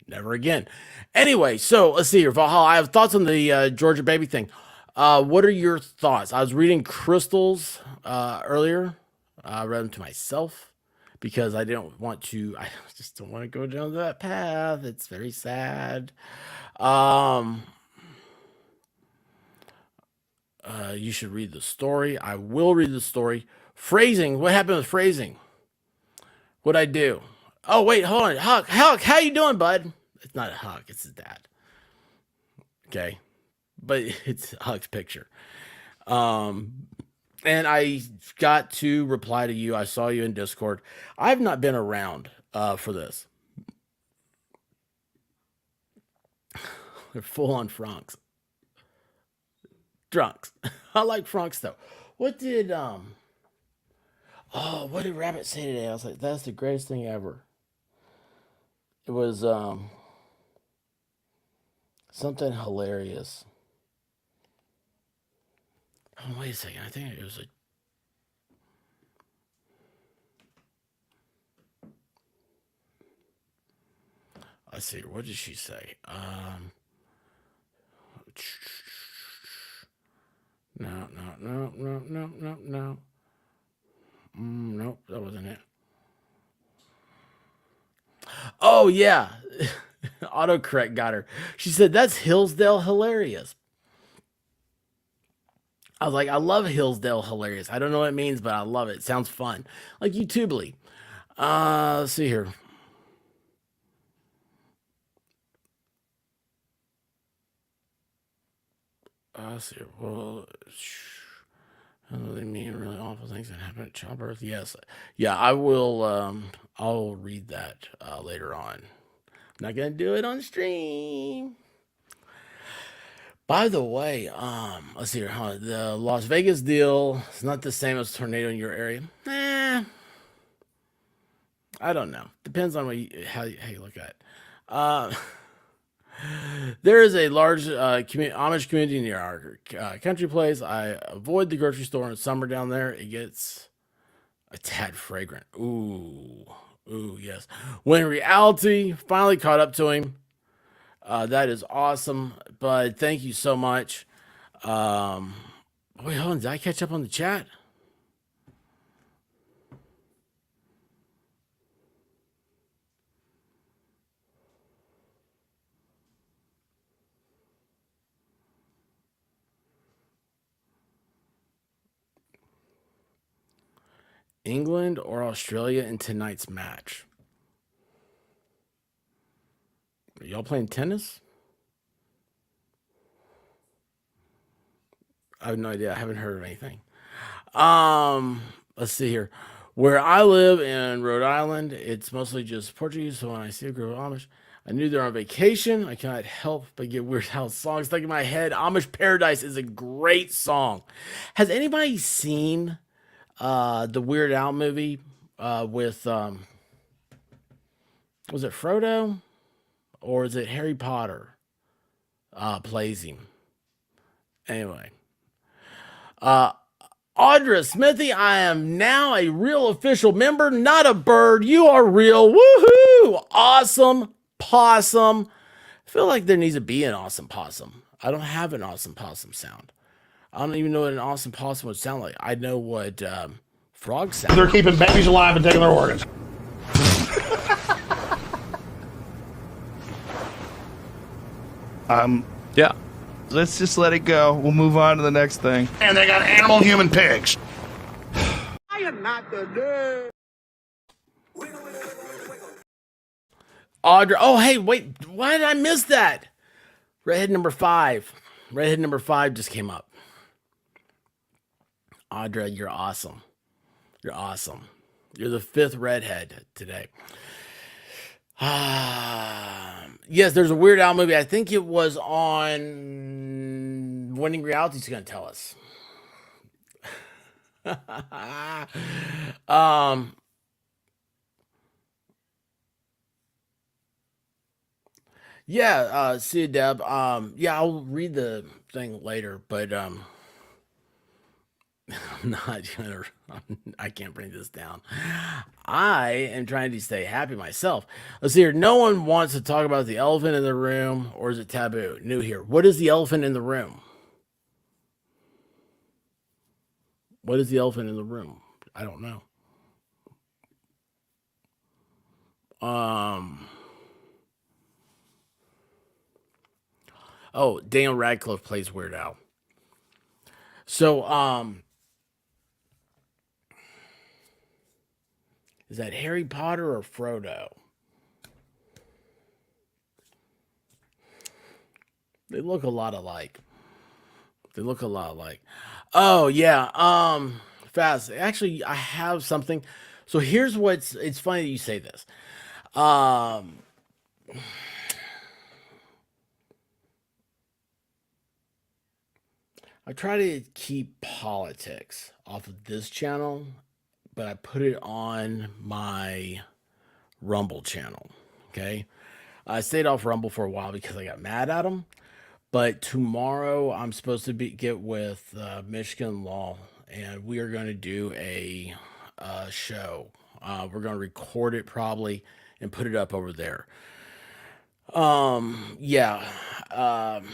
Never again. Anyway, so let's see here. Valhalla, I have thoughts on the Georgia baby thing. What are your thoughts? I was reading Crystal's earlier. I read them to myself because I just don't want to go down that path. It's very sad. You should read the story. I will read the story. Phrasing. What happened with phrasing? What'd I do? Oh, wait, hold on. Huck, how you doing, bud? It's not Huck, it's his dad. Okay. But it's Huck's picture. And I got to reply to you. I saw you in Discord. I've not been around for this. They're full on Franks. Drunks. I like Franks though. What did what did Rabbit say today? I was like, that's the greatest thing ever. It was something hilarious. Oh, wait a second. I think it was a. Let's see. What did she say? No. Nope, that wasn't it. Oh yeah, autocorrect got her. She said that's Hillsdale hilarious. I was like, I love Hillsdale hilarious. I don't know what it means, but I love it. It sounds fun, like YouTubely. Let's see here. Let's see. Well, they mean really awful things that happen at childbirth. Yes, yeah, I will. I'll read that later on. I'm not gonna do it on stream. By the way, let's see here. The Las Vegas deal is not the same as tornado in your area. I don't know. Depends on how you look at it. There is a large Amish community near our country place. I avoid the grocery store in summer down there. It gets a tad fragrant. Ooh, yes. When in reality, finally caught up to him. That is awesome, bud. Thank you so much. Wait, hold on. Did I catch up on the chat? England or Australia in tonight's match? Are y'all playing tennis? I have no idea. I haven't heard of anything. Let's see here. Where I live in Rhode Island, it's mostly just Portuguese. So when I see a group of Amish, I knew they're on vacation. I cannot help but get Weird Al songs stuck in my head. Amish Paradise is a great song. Has anybody seen the Weird Al movie with was it Frodo or is it Harry Potter plays him? Anyway, Audra Smithy, I am now a real official member, not a bird. You are real. Woohoo! Awesome possum. I feel like there needs to be an awesome possum. I don't have an awesome possum sound. I don't even know what an awesome possum would sound like. I know what frogs sound. They're keeping babies alive and taking their organs. Yeah. Let's just let it go. We'll move on to the next thing. And they got animal human pigs. I am not the nerd. Audra. Oh, hey, wait. Why did I miss that? Redhead number 5. Redhead number 5 just came up. Audra, you're awesome. You're awesome. You're the 5th redhead today. Yes, there's a Weird Al movie. I think it was on Winning Reality's going to tell us. Yeah, see you, Deb. Yeah, I'll read the thing later, but I'm not gonna. I can't bring this down. I am trying to stay happy myself. Let's see here. No one wants to talk about the elephant in the room, or is it taboo? New here. What is the elephant in the room? What is the elephant in the room? I don't know. Oh, Daniel Radcliffe plays Weird Al. So, is that Harry Potter or Frodo? They look a lot alike. They look a lot alike. Oh yeah. Fast. Actually, I have something. So here's what's. It's funny that you say this. Um, I try to keep politics off of this channel, but I put it on my Rumble channel. Okay. I stayed off Rumble for a while because I got mad at them. But tomorrow I'm supposed to get with Michigan Law, and we are going to do a show. We're going to record it probably and put it up over there. Yeah. Um,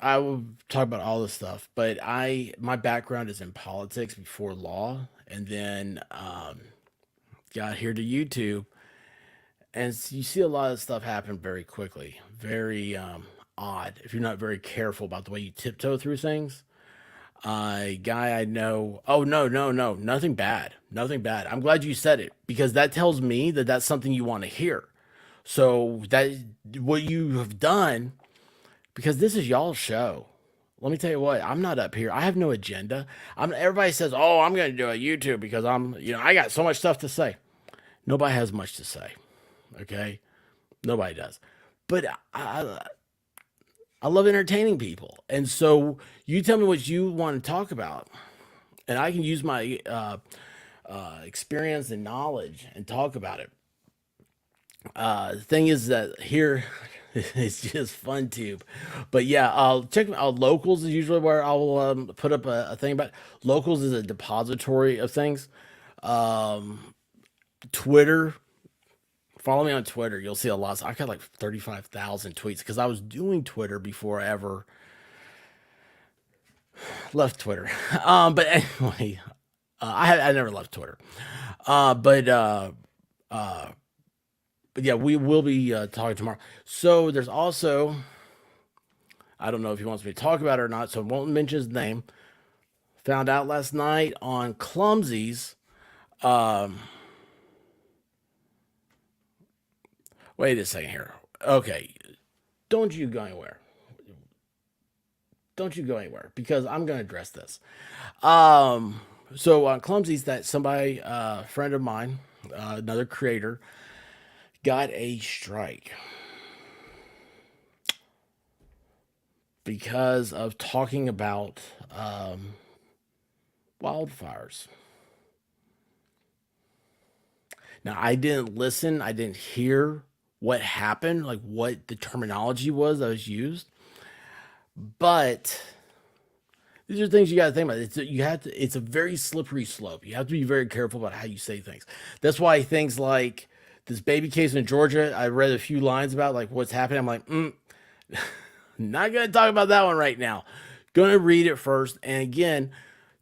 I will talk about all this stuff, but my background is in politics before law, and then got here to YouTube, and you see a lot of stuff happen very quickly, very odd if you're not very careful about the way you tiptoe through things. A guy I know. Oh no, no, no, nothing bad, nothing bad. I'm glad you said it because that tells me that that's something you want to hear. So that what you have done because this is y'all's show. Let me tell you what, I'm not up here. I have no agenda. Everybody says, "Oh, I'm going to do a YouTube because I got so much stuff to say." Nobody has much to say. Okay? Nobody does. But I love entertaining people. And so you tell me what you want to talk about, and I can use my experience and knowledge and talk about it. The thing is that here it's just fun tube. But yeah, I'll check locals is usually where I'll put up a thing about locals is a depository of things. Twitter, follow me on Twitter. You'll see a lot. I got like 35,000 tweets because I was doing Twitter before I ever left Twitter. But anyway, I never left Twitter. But but yeah, we will be talking tomorrow. So there's also, I don't know if he wants me to talk about it or not, so I won't mention his name. Found out last night on Clumsy's. Um, Wait a second here. Okay, don't you go anywhere. Don't you go anywhere because I'm going to address this. So Clumsy's that somebody, friend of mine, another creator, got a strike because of talking about wildfires. Now, I didn't listen, I didn't hear what happened, like what the terminology was that was used, but these are things you got to think about. It's a very slippery slope. You have to be very careful about how you say things. That's why things like this baby case in Georgia, I read a few lines about like what's happening. I'm like, not going to talk about that one right now. Going to read it first. And again,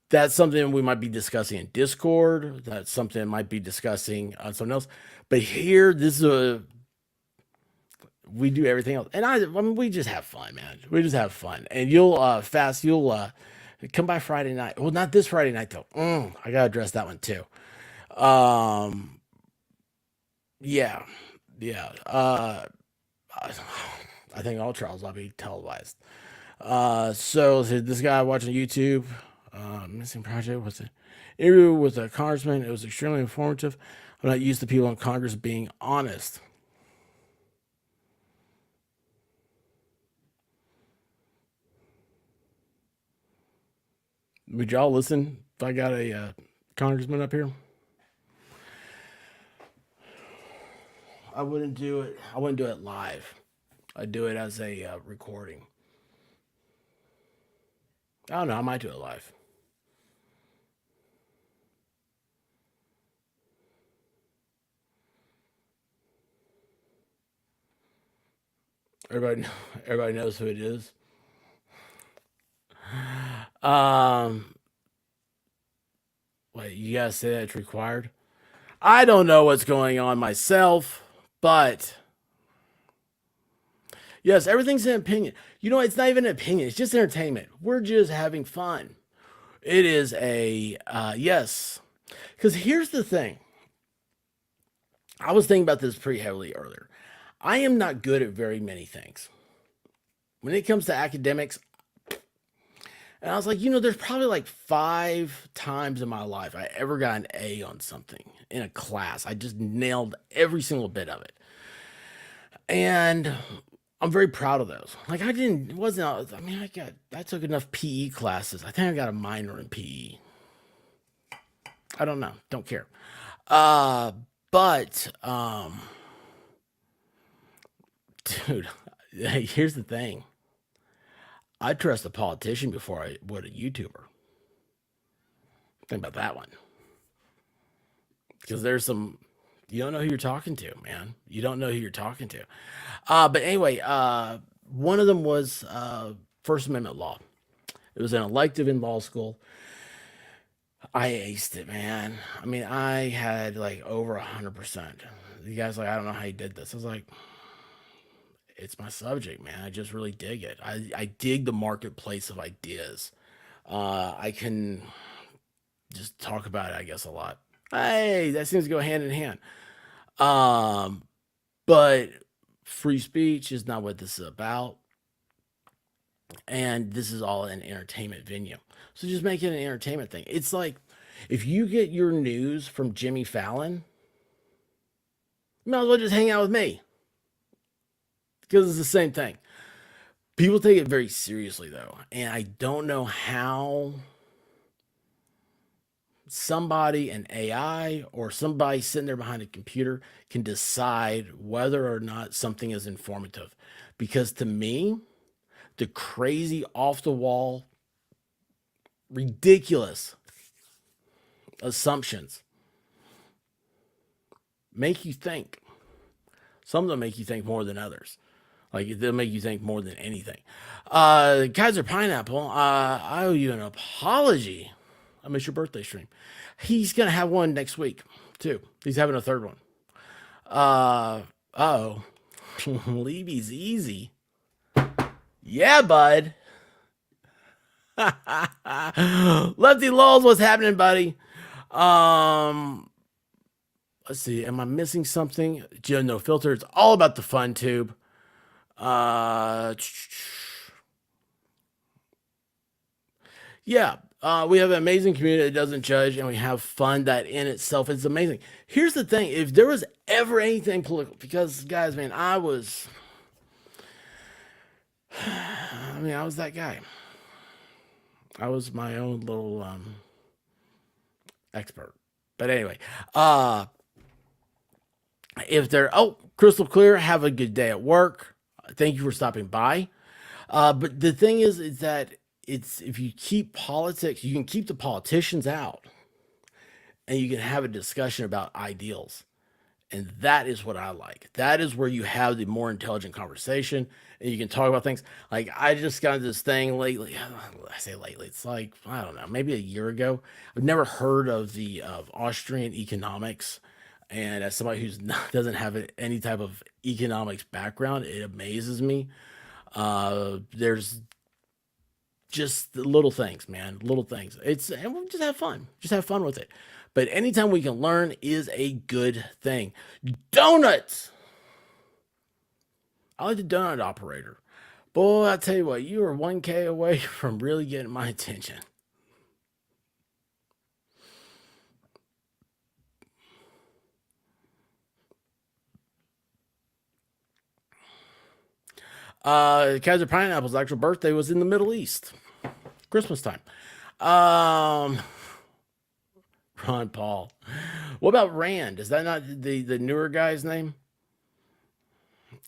that's something we might be discussing in Discord. That's something I might be discussing on something else. But here, we do everything else. And I mean, we just have fun, man. We just have fun. And you'll come by Friday night. Well, not this Friday night though. I gotta address that one too. Um, yeah, yeah. I think all trials will be televised. So this guy watching YouTube, missing project was an interview with a congressman. It was extremely informative. I'm not used to people in Congress being honest. Would y'all listen if I got a congressman up here? I wouldn't do it. I wouldn't do it live. I'd do it as a recording. I don't know. I might do it live. Everybody, everybody knows who it is. Um, Wait, you gotta say that it's required. I don't know what's going on myself, but yes, everything's an opinion. You know, it's not even an opinion. It's just entertainment. We're just having fun. It is a yes. Because here's the thing. I was thinking about this pretty heavily earlier. I am not good at very many things. When it comes to academics, and I was like, there's probably like 5 times in my life I ever got an A on something in a class. I just nailed every single bit of it. And I'm very proud of those. Like I took enough PE classes. I think I got a minor in PE. I don't know. Don't care. But dude, here's the thing. I trust a politician before I would a YouTuber. Think about that one. Because there's some, you don't know who you're talking to, man. You don't know who you're talking to. But anyway, one of them was First Amendment law. It was an elective in law school. I aced it, man. I mean, I had like over 100%. The guy's like, I don't know how you did this. I was like, it's my subject, man. I just really dig it. I dig the marketplace of ideas. I can just talk about it, I guess, a lot. Hey, that seems to go hand in hand. But free speech is not what this is about. And this is all an entertainment venue. So just make it an entertainment thing. It's like if you get your news from Jimmy Fallon, you might as well just hang out with me. Because it's the same thing. People take it very seriously, though. And I don't know how somebody, an AI, or somebody sitting there behind a computer can decide whether or not something is informative. Because to me, the crazy, off the wall, ridiculous assumptions make you think. Some of them make you think more than others. Like, they'll make you think more than anything. Kaiser Pineapple, I owe you an apology. I missed your birthday stream. He's going to have one next week, too. He's having a third one. Levy's easy. Yeah, bud. Lefty Lulz, what's happening, buddy? Let's see. Am I missing something? Joe No Filter. It's all about the fun tube. Yeah. We have an amazing community that doesn't judge, and we have fun that in itself is amazing. Here's the thing. If there was ever anything political, because, guys, man, I was that guy. I was my own little expert. But anyway, if they're crystal clear, have a good day at work. Thank you for stopping by. But the thing is that if you keep politics, you can keep the politicians out, and you can have a discussion about ideals. And that is what I like. That is where you have the more intelligent conversation, and you can talk about things. Like, I just got this thing lately. I say lately, it's like, I don't know, maybe a year ago. I've never heard of Austrian economics. And as somebody who doesn't have any type of economics background, it amazes me. There's just little things, man, little things. And we'll just have fun. Just have fun with it. But anytime we can learn is a good thing. Donuts. I like the donut operator. Boy, I tell you what, you are 1K away from really getting my attention. Kaiser Pineapple's actual birthday was in the Middle East. Christmas time. Ron Paul. What about Rand? Is that not the newer guy's name?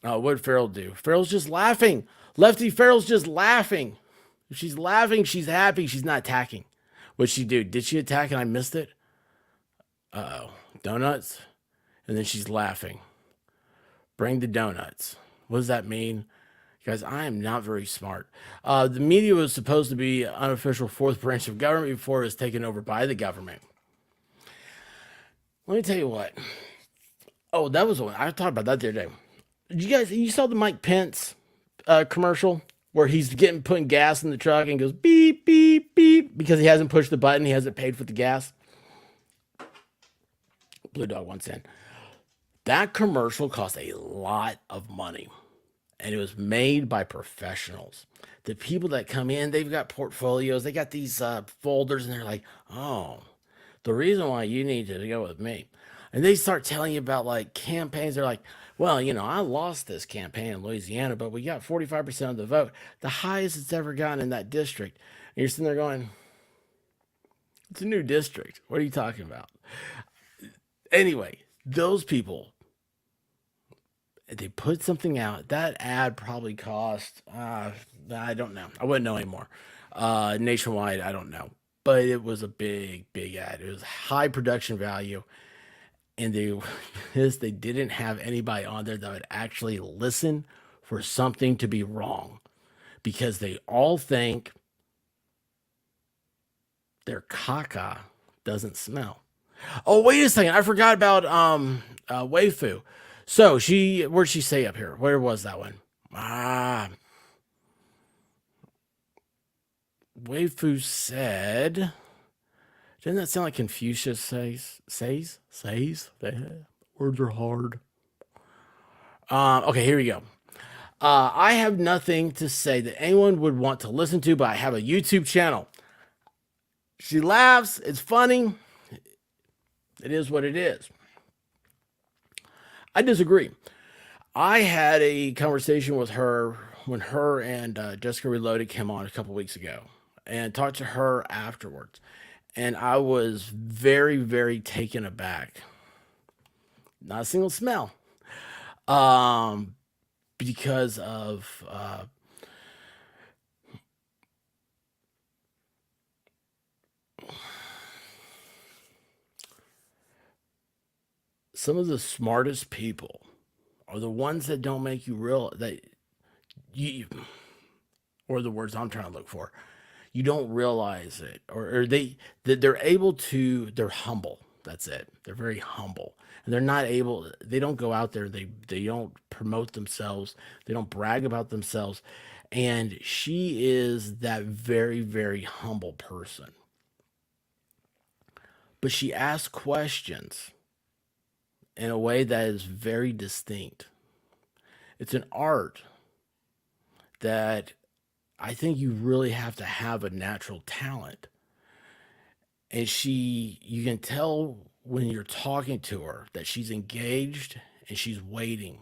What did Farrell do? Farrell's just laughing. Lefty Farrell's just laughing. If she's laughing, she's happy. She's not attacking. What'd she do? Did she attack and I missed it? Donuts? And then she's laughing. Bring the donuts. What does that mean? Guys, I am not very smart. The media was supposed to be an unofficial fourth branch of government before it was taken over by the government. Let me tell you what. Oh, that was one. I talked about that the other day. You saw the Mike Pence commercial where he's putting gas in the truck and goes beep, beep, beep because he hasn't pushed the button. He hasn't paid for the gas. Blue Dog wants in. That commercial cost a lot of money, and it was made by professionals. The people that come in, they've got portfolios, they got these folders, and they're like, oh, the reason why you need to go with me. And they start telling you about like campaigns. They're like, well, I lost this campaign in Louisiana, but we got 45% of the vote, the highest it's ever gotten in that district. And you're sitting there going, it's a new district. What are you talking about? Anyway, those people, they put something out. That ad probably cost, I don't know. I wouldn't know anymore. Nationwide, I don't know. But it was a big, big ad. It was high production value. And they didn't have anybody on there that would actually listen for something to be wrong. Because they all think their caca doesn't smell. Oh, wait a second. I forgot about Waifu. So where'd she say up here? Where was that one? Waifu said, didn't that sound like Confucius says? Words are hard. Okay, here we go. I have nothing to say that anyone would want to listen to, but I have a YouTube channel. She laughs. It's funny. It is what it is. I disagree. I had a conversation with her when her and Jessica Reloaded came on a couple weeks ago and talked to her afterwards. And I was very, very taken aback. Not a single smell. Because of some of the smartest people are the ones that don't make you real that you, or the words I'm trying to look for, you don't realize it, or they're able to, they're humble. That's it. They're very humble, and they don't go out there. They don't promote themselves. They don't brag about themselves. And she is that very, very humble person. But she asks questions in a way that is very distinct. It's an art that I think you really have to have a natural talent. And you can tell when you're talking to her that she's engaged and she's waiting.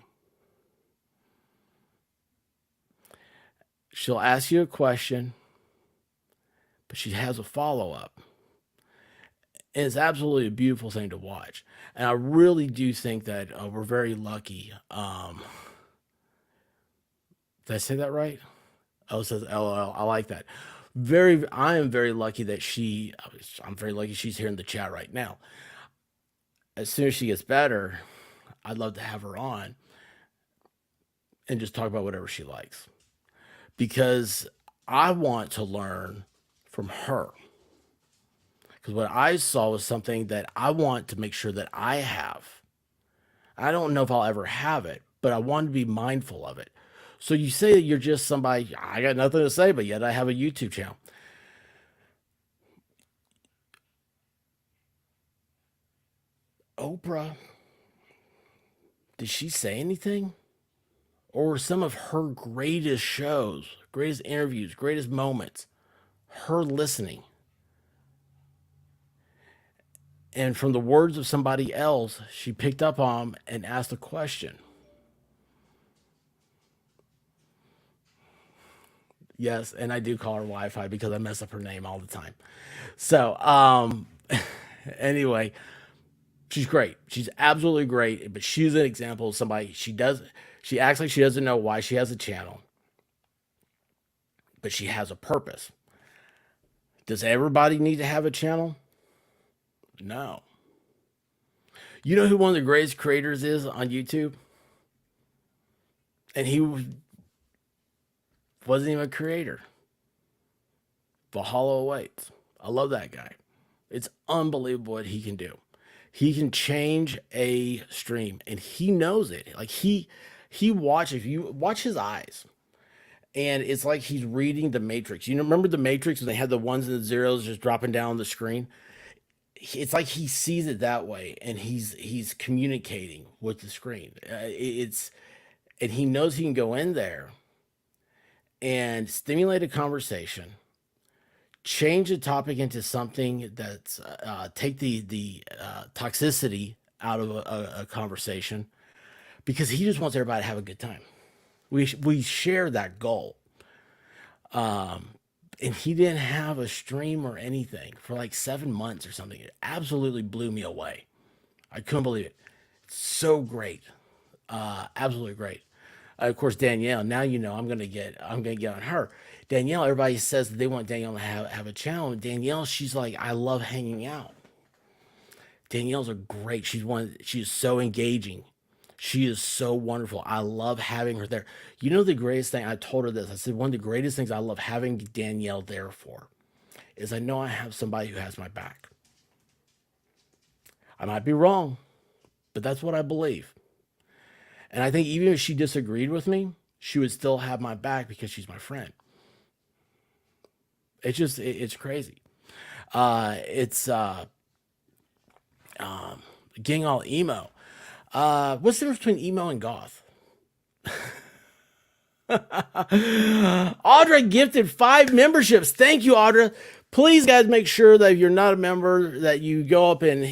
She'll ask you a question, but she has a follow-up. And it's absolutely a beautiful thing to watch. And I really do think that we're very lucky. Did I say that right? Oh, it says LOL. I like that. I am very lucky that I'm very lucky she's here in the chat right now. As soon as she gets better, I'd love to have her on and just talk about whatever she likes. Because I want to learn from her. Because what I saw was something that I want to make sure that I have. I don't know if I'll ever have it, but I want to be mindful of it. So you say that you're just somebody, I got nothing to say, but yet I have a YouTube channel. Oprah, did she say anything? Or some of her greatest shows, greatest interviews, greatest moments, her listening? And from the words of somebody else, she picked up on and asked a question. Yes, and I do call her Wi-Fi because I mess up her name all the time. So, anyway, she's great. She's absolutely great, but she's an example of somebody, she acts like she doesn't know why she has a channel, but she has a purpose. Does everybody need to have a channel? No. You know who one of the greatest creators is on YouTube? And he wasn't even a creator. Valhalla awaits. I love that guy. It's unbelievable what he can do. He can change a stream, and he knows it. Like if you watch his eyes, and it's like he's reading the Matrix. You know, remember the Matrix when they had the ones and the zeros just dropping down the screen? It's like he sees it that way, and he's communicating with the screen. It's and he knows he can go in there and stimulate a conversation, change the topic into something that's take the toxicity out of a conversation, because he just wants everybody to have a good time. We share that goal. And he didn't have a stream or anything for like 7 months or something. It absolutely blew me away. I couldn't believe it. So great, absolutely great. Of course, Danielle. Now you know I'm gonna get on her. Danielle. Everybody says that they want Danielle to have a channel. Danielle, she's like, I love hanging out. Danielle's a great. She's so engaging. She is so wonderful. I love having her there. You know, the greatest thing, I told her this. I said, one of the greatest things I love having Danielle there for is I know I have somebody who has my back. I might be wrong, but that's what I believe. And I think even if she disagreed with me, she would still have my back because she's my friend. It's crazy. It's getting all emo. What's the difference between emo and goth? Audra gifted 5 memberships. Thank you, Audra. Please, guys, make sure that if you're not a member, that you go up and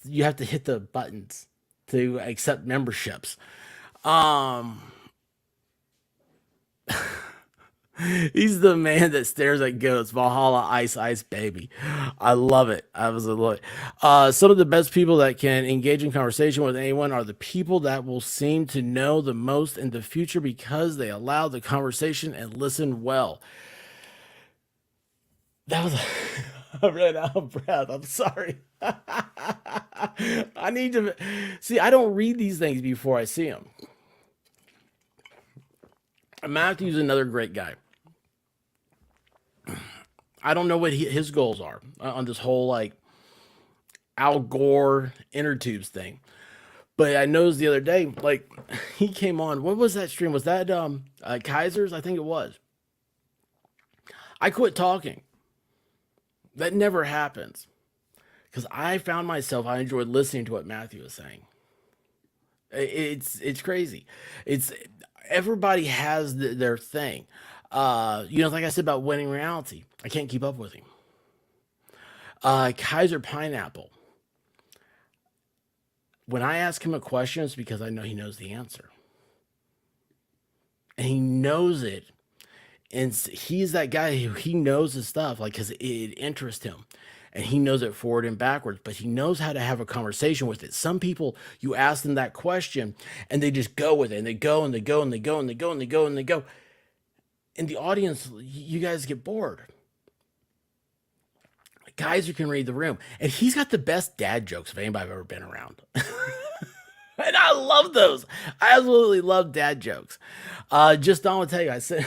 you have to hit the buttons to accept memberships. He's the man that stares at goats. Valhalla Ice Ice Baby. I love it. I was a love it. Some of the best people that can engage in conversation with anyone are the people that will seem to know the most in the future because they allow the conversation and listen well. That was I ran out of breath. I'm sorry. I need to see. I don't read these things before I see them. Matthew's another great guy. I don't know what his goals are on this whole like Al Gore inner tubes thing, but I noticed the other day, like he came on. What was that stream? Was that Kaiser's? I think it was. I quit talking. That never happens because I found myself. I enjoyed listening to what Matthew was saying. It's crazy. It's everybody has their thing. Like I said about winning reality, I can't keep up with him. Kaiser Pineapple. When I ask him a question, it's because I know he knows the answer, and he knows it. And he's that guy who he knows his stuff, like because it interests him, and he knows it forward and backwards. But he knows how to have a conversation with it. Some people, you ask them that question, and they just go with it, and they go and they go and they go and they go and they go and they go. In the audience, you guys get bored. Guys who can read the room. And he's got the best dad jokes of anybody I've ever been around. And I love those. I absolutely love dad jokes. Just Don will tell you, I said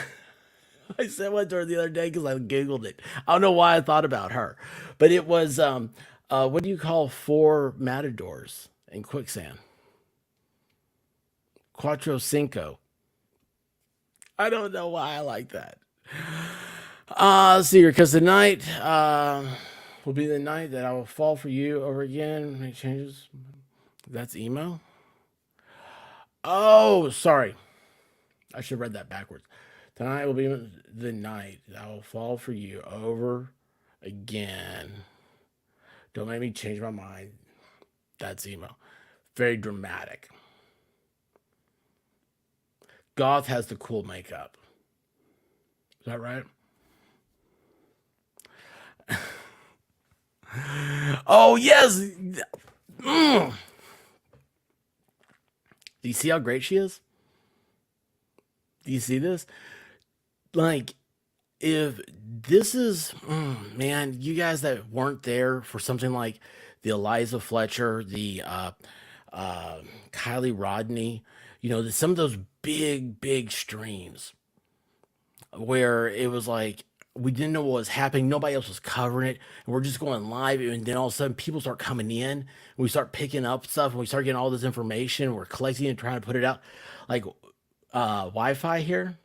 one to her the other day because I Googled it. I don't know why I thought about her. But it was, what do you call 4 matadors in quicksand? Cuatro cinco. I don't know why I like that. Let's see here, because tonight will be the night that I will fall for you over again, make changes. That's emo. Oh, sorry. I should have read that backwards. Tonight will be the night that I will fall for you over again. Don't make me change my mind. That's emo. Very dramatic. Goth has the cool makeup. Is that right? Oh, yes. Do you see how great she is? Do you see this? Like, if this is, man, you guys that weren't there for something like the Eliza Fletcher, the Kylie Rodney, some of those big streams where it was like we didn't know what was happening, nobody else was covering it, and we're just going live, and then all of a sudden people start coming in, and we start picking up stuff, and we start getting all this information, we're collecting and trying to put it out, like Wi-Fi here.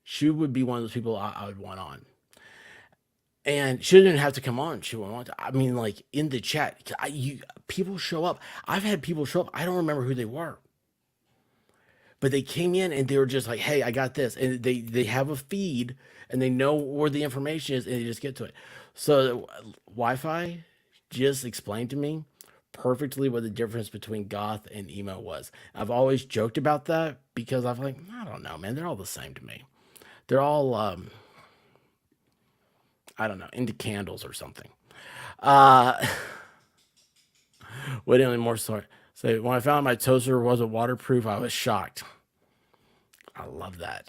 She would be one of those people I would want on. And she didn't have to come on. She wouldn't want to. I mean, like in the chat, people show up. I've had people show up. I don't remember who they were, but they came in and they were just like, "Hey, I got this," and they have a feed and they know where the information is and they just get to it. So Wi-Fi just explained to me perfectly what the difference between goth and emo was. I've always joked about that because I've like, I don't know, man, they're all the same to me. They're all I don't know, into candles or something. Uh what any more sorry. So when I found my toaster wasn't waterproof, I was shocked. I love that.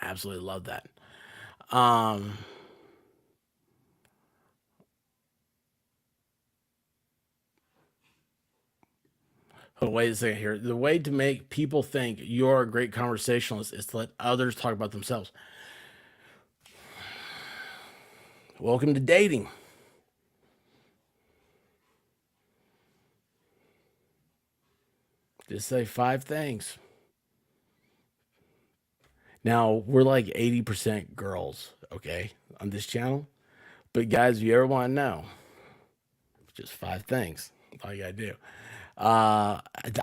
Absolutely love that. Um Oh, wait a second here. The way to make people think you're a great conversationalist is to let others talk about themselves. Welcome to dating. Just say 5 things. Now, we're like 80% girls, okay, on this channel. But guys, if you ever want to know, just 5 things. That's all you gotta do.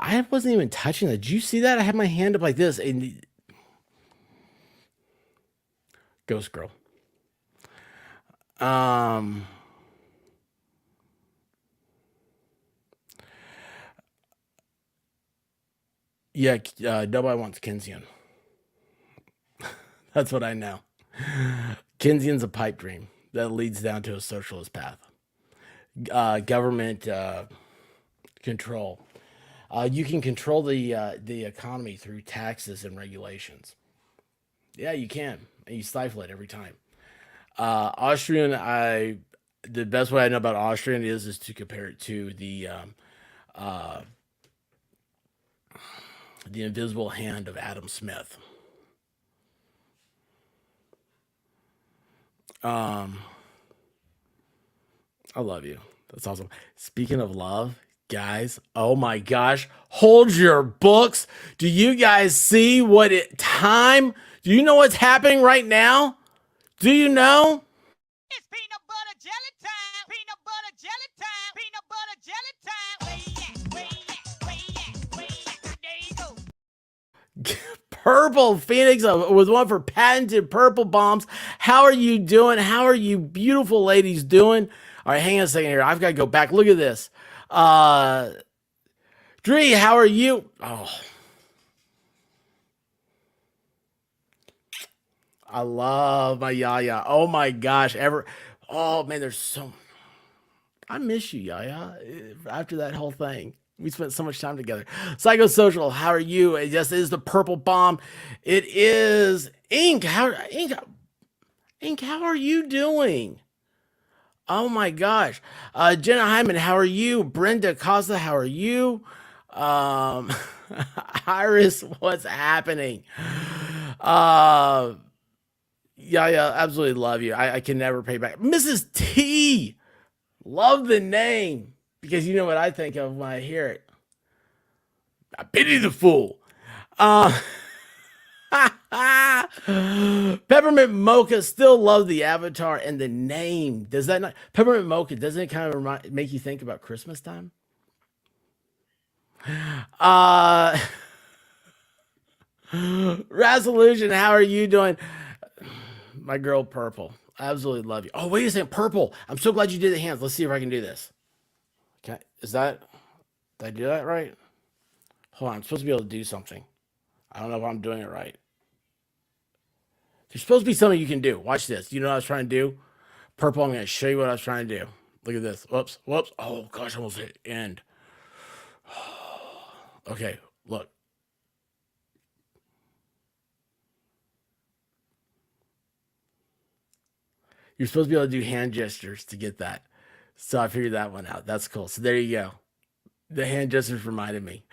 I wasn't even touching that. Did you see that? I had my hand up like this and ghost girl. Um yeah, nobody wants Kensian. That's what I know. Keynesian's a pipe dream that leads down to a socialist path. Government control. You can control the economy through taxes and regulations. Yeah, you can, and you stifle it every time. Austrian, I the best way I know about Austrian is to compare it to uh, the invisible hand of Adam Smith. Um, I love you. That's awesome. Speaking of love, guys, oh my gosh, hold your books. Do you guys see what it time? Do you know what's happening right now? Do you know? It's peanut butter jelly time. Peanut butter jelly time. Peanut butter jelly time. Where you at? Where you at? Where you at? Where you at? There you go. Purple Phoenix was one for patented purple bombs. How are you doing? How are you beautiful ladies doing? All right, hang on a second here. I've got to go back. Look at this. Dree, how are you? Oh, I love my Yaya. Oh my gosh, oh man, there's so I miss you, Yaya. After that whole thing. We spent so much time together. Psychosocial, how are you? Yes, it is the purple bomb. It is Ink. Ink, how are you doing? Oh my gosh. Jenna Hyman, how are you? Brenda Costa, how are you? Um Iris, what's happening? Uh yeah, yeah, absolutely love you. I can never pay back. Mrs. T, love the name because you know what I think of when I hear it. I pity the fool. Uh, Peppermint Mocha, still love the avatar and the name. Does that not? Peppermint Mocha, doesn't it kind of make you think about Christmas time? Uh, Resolution, how are you doing? My girl Purple, absolutely love you. Oh, wait a second, Purple. I'm so glad you did the hands. Let's see if I can do this. Okay, did I do that right? Hold on, I'm supposed to be able to do something. I don't know if I'm doing it right. There's supposed to be something you can do. Watch this. You know what I was trying to do? Purple, I'm going to show you what I was trying to do. Look at this. Whoops, whoops. Oh, gosh, I almost hit end. Okay, look. You're supposed to be able to do hand gestures to get that. So I figured that one out. That's cool. So there you go. The hand gestures reminded me.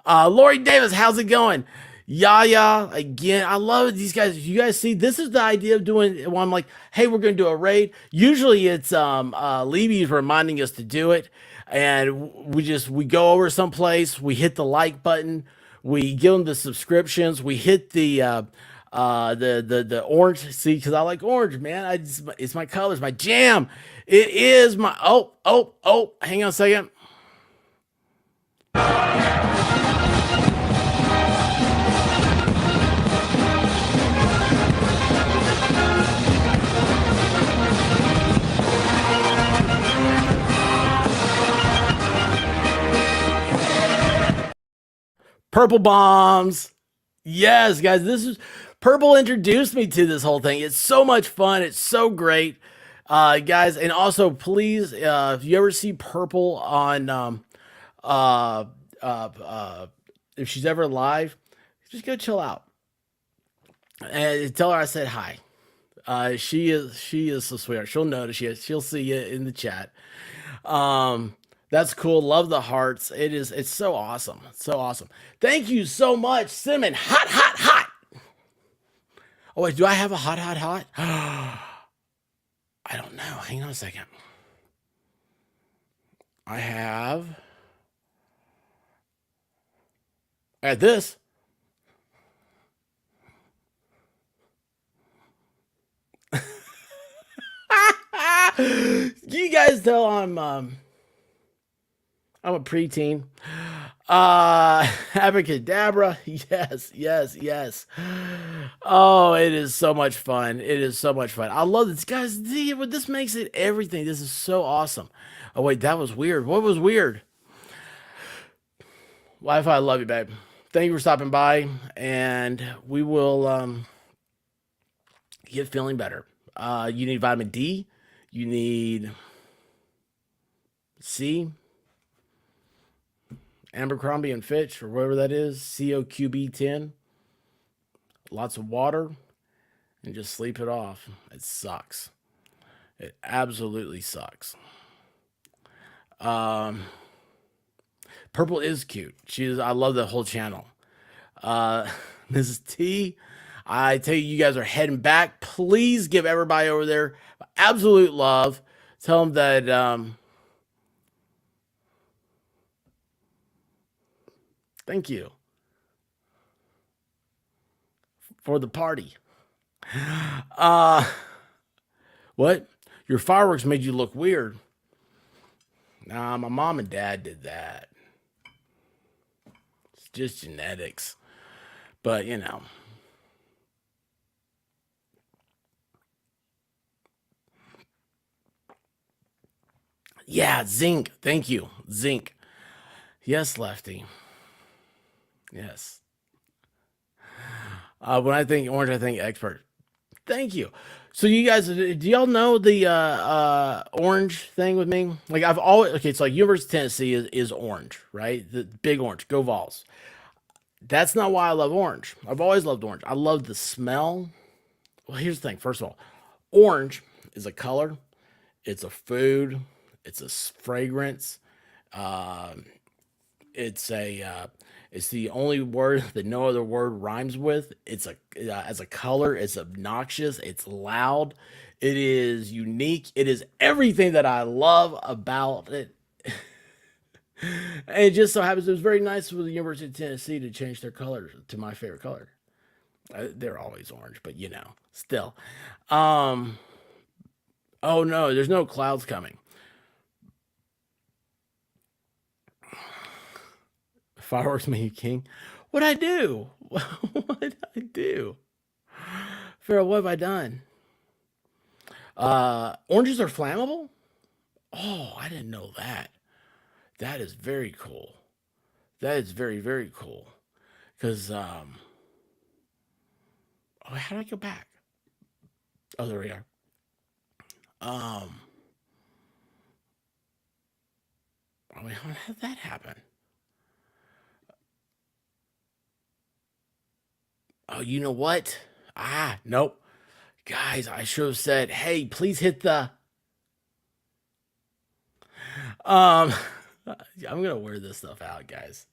Lori Davis, how's it going? Yaya, again, I love these guys. You guys see, this is the idea of doing when I'm like, hey, we're gonna do a raid. Usually it's Libby's reminding us to do it, and we go over someplace, we hit the like button, We give them the subscriptions. We hit the orange. See, because I like orange, man. It's my colors, my jam. It is my oh. Hang on a second. Purple bombs. Yes, guys, this is Purple introduced me to this whole thing. It's so much fun. It's so great, guys. And also, please, if you ever see Purple on, uh, if she's ever live, just go chill out and tell her I said hi. She is so sweet. She'll notice you. She'll see you in the chat. That's cool. Love the hearts. It's so awesome. So awesome. Thank you so much, Cinnamon. Hot. Oh wait, do I have a hot? I don't know. Hang on a second. I have at this. You guys tell I'm a preteen. Abracadabra. Yes. Oh, it is so much fun. It is so much fun. I love this, guys. This makes it everything. This is so awesome. Oh wait, that was weird. What was weird? Wi-Fi, I love you, babe. Thank you for stopping by, and we will get feeling better. You need vitamin D. You need C. Abercrombie and Fitch, or whatever that is, COQB10. Lots of water, and just sleep it off. It sucks. It absolutely sucks. Purple is cute. I love the whole channel. Mrs. T, I tell you, you guys are heading back. Please give everybody over there absolute love. Tell them that thank you for the party. What? Your fireworks made you look weird. Nah, my mom and dad did that. It's just genetics. But, you know. Yeah, zinc. Thank you. Zinc. Yes, Lefty. Yes. When I think orange, I think expert. Thank you. So you guys, do y'all know the orange thing with me? Like I've always so like University of Tennessee is orange, right? The big orange. Go Vols. That's not why I love orange. I've always loved orange. I love the smell. Well, here's the thing. First of all, orange is a color. It's a food. It's a fragrance. It's the only word that no other word rhymes with. It's as a color, it's obnoxious, it's loud, it is unique, it is everything that I love about it. And it just so happens it was very nice with the University of Tennessee to change their color to my favorite color. They're always orange, but you know, still. Oh no, there's no clouds coming. Fireworks make you king. What'd I do? What did I do? Pharaoh, what have I done? Oranges are flammable? Oh, I didn't know that. That is very cool. That is very, very cool. Because, oh, how do I go back? Oh, there we are. Oh, wait, how did that happen? Oh, you know what? Nope. Guys, I should have said, hey, please hit the. I'm gonna wear this stuff out, guys.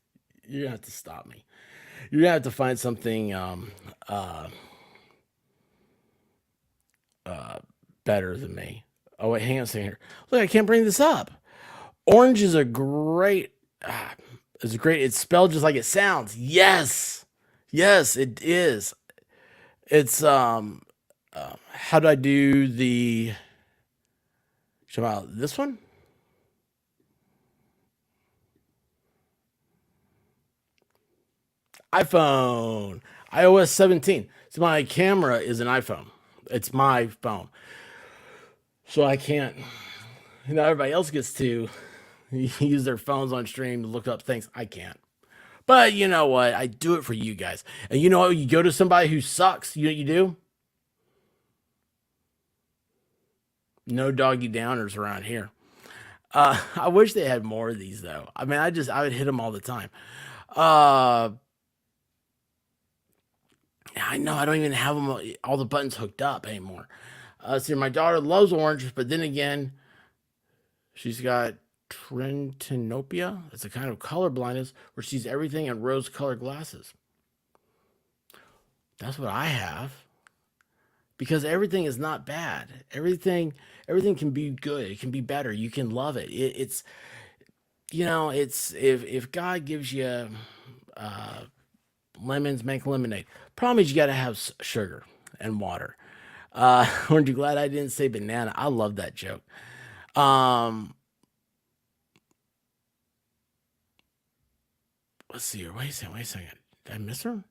You're gonna have to stop me. You're gonna have to find something better than me. Oh wait, hang on a second here. Look, I can't bring this up. Orange is a great It's great. It's spelled just like it sounds. Yes. Yes, it is. It's how do I do the show out this one? iPhone. iOS 17. So my camera is an iPhone. It's my phone. So I can't, everybody else gets to use their phones on stream to look up things. I can't. But you know what? I do it for you guys. And you know what? You go to somebody who sucks. You know what you do? No doggy downers around here. I wish they had more of these though. I mean, I would hit them all the time. I know I don't even have them all the buttons hooked up anymore. See, my daughter loves orange, but then again, she's got tritanopia. It's a kind of color blindness where she sees everything in rose-colored glasses. That's what I have. Because everything is not bad. Everything can be good. It can be better. You can love it. It's it's if God gives you lemons, make lemonade. Problem is you got to have sugar and water. Aren't you glad I didn't say banana? I love that joke. Let's see here. Wait a second. Did I miss her?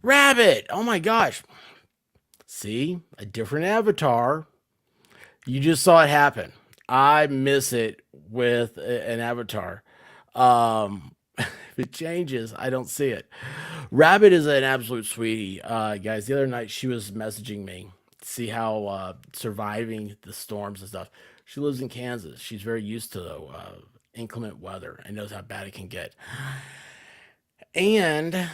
Rabbit! Oh my gosh. See? A different avatar. You just saw it happen. I miss it with an avatar. If it changes, I don't see it. Rabbit is an absolute sweetie. Guys, the other night she was messaging me to see how surviving the storms and stuff. She lives in Kansas. She's very used to inclement weather and knows how bad it can get. And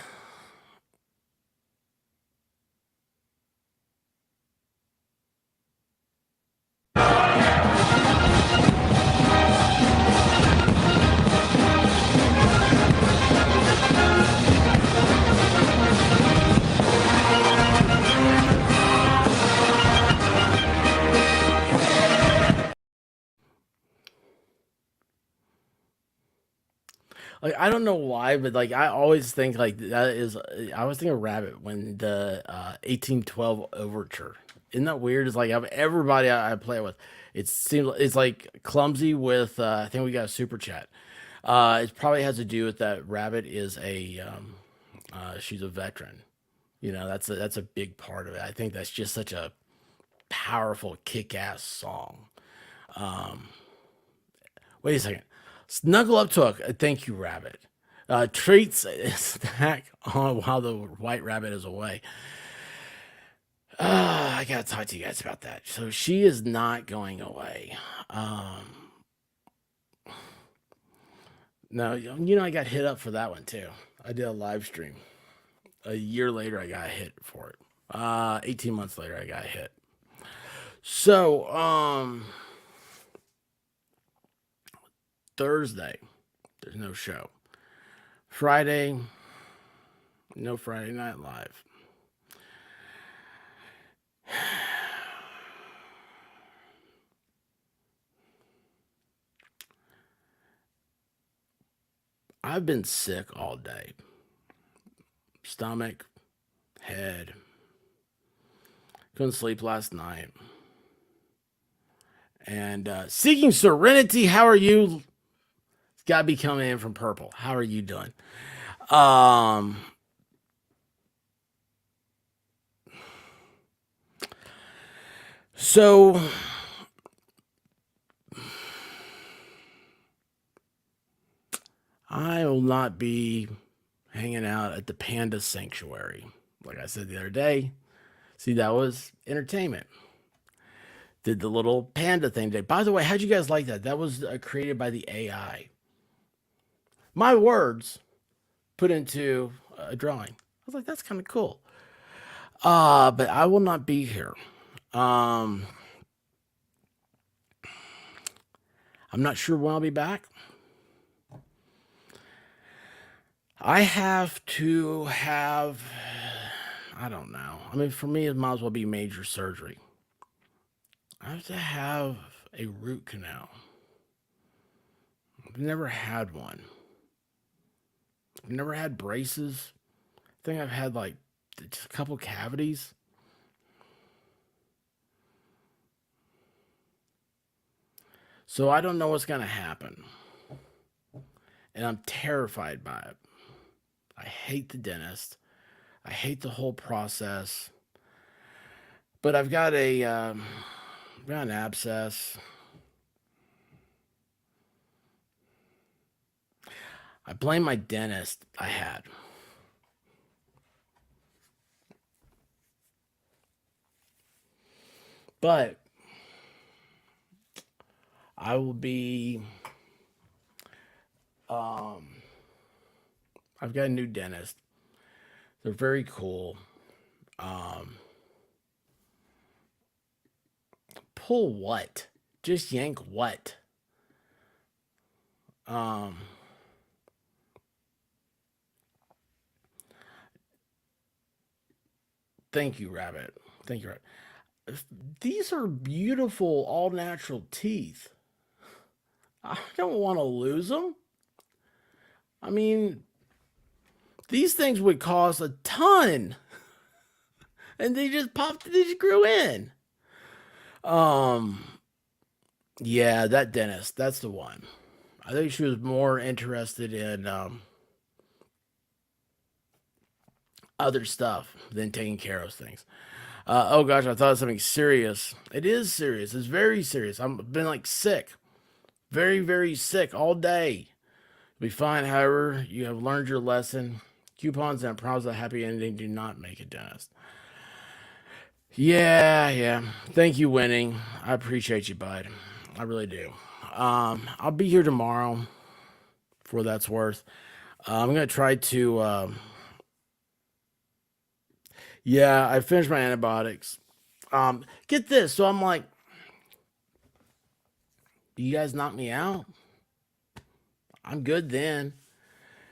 like I don't know why, but like I always think like that is I always think of Rabbit when the 1812 overture. Isn't that weird? It's like everybody I play with, it seems it's like clumsy with I think we got a super chat. It probably has to do with that Rabbit is a she's a veteran. That's a big part of it. I think that's just such a powerful kick-ass song. Wait a second. Snuggle up to a thank you, Rabbit. Treats a snack on while the white rabbit is away. I gotta talk to you guys about that. So she is not going away. No, I got hit up for that one too. I did a live stream. A year later, I got hit for it. 18 months later, I got hit. So, Thursday, there's no show. Friday, no Friday Night Live. I've been sick all day. Stomach, head. Couldn't sleep last night. And Seeking Serenity, how are you? It's got to be coming in from Purple. How are you doing? So I will not be hanging out at the Panda Sanctuary. Like I said the other day, see, that was entertainment. Did the little panda thing today. By the way, how'd you guys like that? That was created by the AI. My words put into a drawing. I was like, that's kind of cool. But I will not be here. I'm not sure when I'll be back. I have to have, I don't know. I mean, for me, it might as well be major surgery. I have to have a root canal. I've never had one. I've never had braces. I think I've had like just a couple cavities. So I don't know what's going to happen. And I'm terrified by it. I hate the dentist. I hate the whole process. But I've got an abscess. I blame my dentist I had. But I will be I've got a new dentist. They're very cool. Pull what? Just yank what? Thank you, Rabbit. Thank you, Rabbit. These are beautiful, all natural teeth. I don't want to lose them. I mean, these things would cost a ton. And they just grew in. Yeah, that dentist, that's the one. I think she was more interested in other stuff than taking care of things. Oh gosh, I thought it was something serious. It is serious. It's very serious. I've been like sick. Very, very sick all day. You'll be fine, however, you have learned your lesson. Coupons and promise a happy ending do not make a dentist. Yeah. Thank you, Winning. I appreciate you, bud. I really do. I'll be here tomorrow for what that's worth. I'm gonna try to. Yeah, I finished my antibiotics. Get this. So I'm like, you guys knock me out? I'm good then.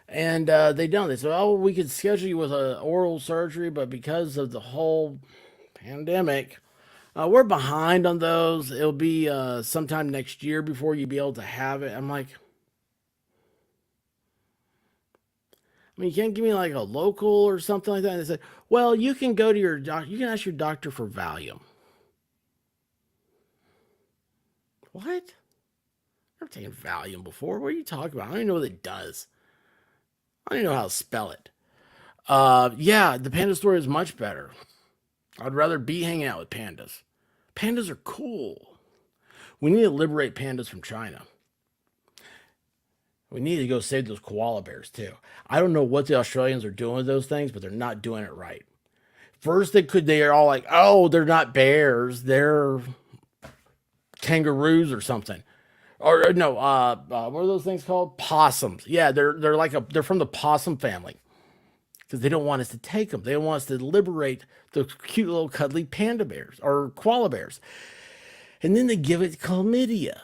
And they don't. They said, oh, we could schedule you with an oral surgery, but because of the whole pandemic, we're behind on those. It'll be sometime next year before you be able to have it. I'm like, I mean, you can't give me like a local or something like that. And they said, well, you can go to your doctor. You can ask your doctor for Valium. What? I've never taken Valium before. What are you talking about? I don't even know what it does. I don't even know how to spell it. Yeah, the panda story is much better. I'd rather be hanging out with pandas. Pandas are cool. We need to liberate pandas from China. We need to go save those koala bears too. I don't know what the Australians are doing with those things, but they're not doing it right. First, they're all like, oh, they're not bears, they're kangaroos or something. Or no, what are those things called? Possums. Yeah, they're from the possum family because they don't want us to take them. They don't want us to liberate the cute little cuddly panda bears or koala bears. And then they give it chlamydia.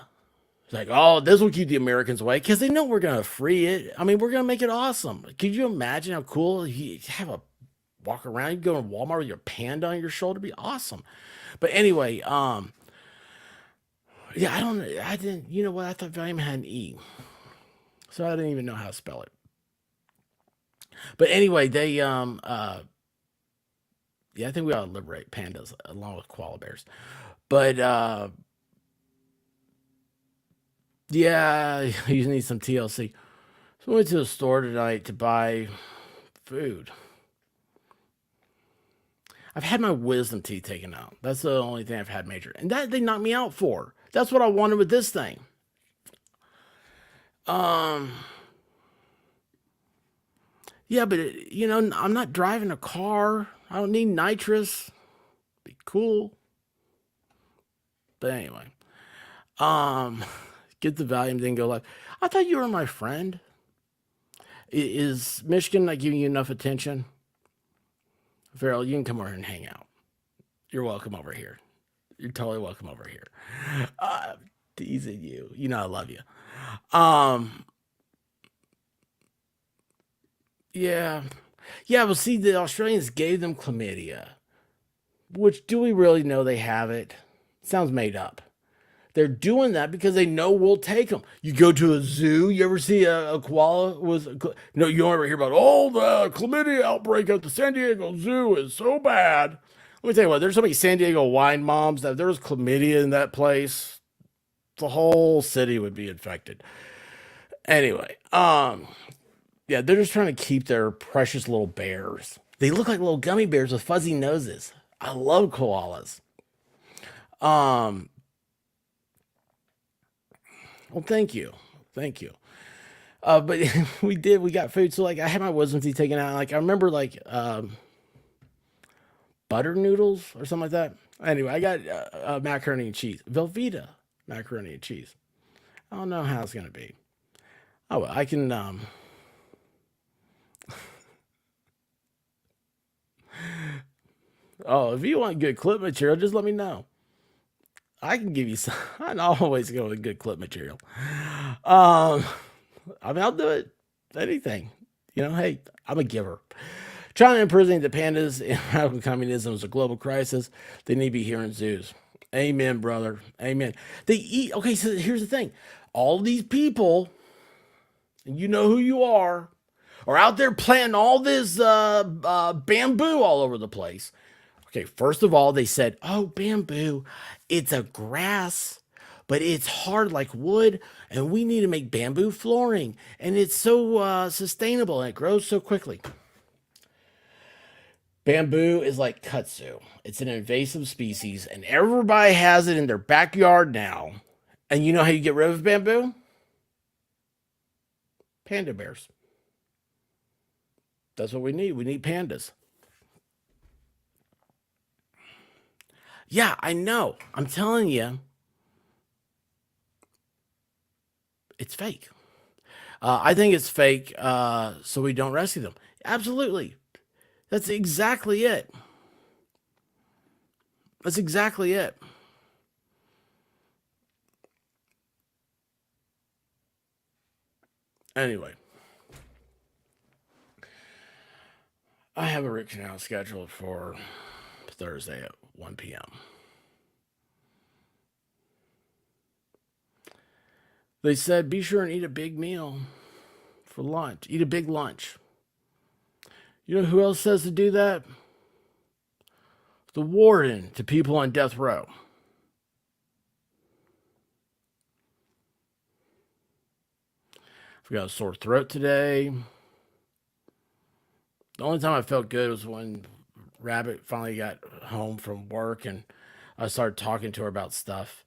It's like, oh, this will keep the Americans away because they know we're going to free it. I mean, we're going to make it awesome. Could you imagine how cool you have a walk around? You go to Walmart with your panda on your shoulder. It'd be awesome. But anyway, yeah, I didn't, you know what? I thought Valium had an E. So I didn't even know how to spell it. But anyway, yeah, I think we ought to liberate pandas along with koala bears. But, yeah, you need some TLC. So I went to the store tonight to buy food. I've had my wisdom teeth taken out. That's the only thing I've had major. And that they knocked me out for. That's what I wanted with this thing. Yeah, but I'm not driving a car. I don't need nitrous. Be cool. But anyway, get the Valium, then go live. I thought you were my friend. Is Michigan not giving you enough attention? Farrell, you can come over and hang out. You're welcome over here. You're totally welcome over here. Teasing you. You know I love you. Yeah. Yeah, well, see, the Australians gave them chlamydia. Which, do we really know they have it? Sounds made up. They're doing that because they know we'll take them. You go to a zoo. You ever see a koala with? No, you don't ever hear about. Oh, the chlamydia outbreak at the San Diego Zoo is so bad. Let me tell you what. There's so many San Diego wine moms that if there was chlamydia in that place, the whole city would be infected. Anyway, yeah, they're just trying to keep their precious little bears. They look like little gummy bears with fuzzy noses. I love koalas. Well, thank you. Thank you. But we got food. So like I had my wisdom teeth taken out. Like I remember like butter noodles or something like that. Anyway, I got macaroni and cheese. Velveeta macaroni and cheese. I don't know how it's gonna be. Oh, well, I can oh, if you want good clip material, just let me know. I can give you some. I always go with good clip material. Um, I mean, I'll do it. Anything. You know, hey, I'm a giver. China imprisoning the pandas in radical communism is a global crisis. They need to be here in zoos. Amen, brother. Amen. They eat. Okay, so here's the thing. All these people, and you know who you are out there planting all this bamboo all over the place. Okay, first of all, they said, oh, bamboo, it's a grass, but it's hard like wood, and we need to make bamboo flooring, and it's so sustainable, and it grows so quickly. Bamboo is like kudzu. It's an invasive species, and everybody has it in their backyard now. And you know how you get rid of bamboo? Panda bears. That's what we need. We need pandas. Yeah, I know. I'm telling you, it's fake. I think it's fake so we don't rescue them. Absolutely. That's exactly it. That's exactly it. Anyway, I have a root canal scheduled for Thursday at 1 p.m. They said be sure and eat a big meal for lunch. Eat a big lunch. You know who else says to do that? The warden to people on death row. I've got a sore throat today. The only time I felt good was when Rabbit finally got home from work and I started talking to her about stuff.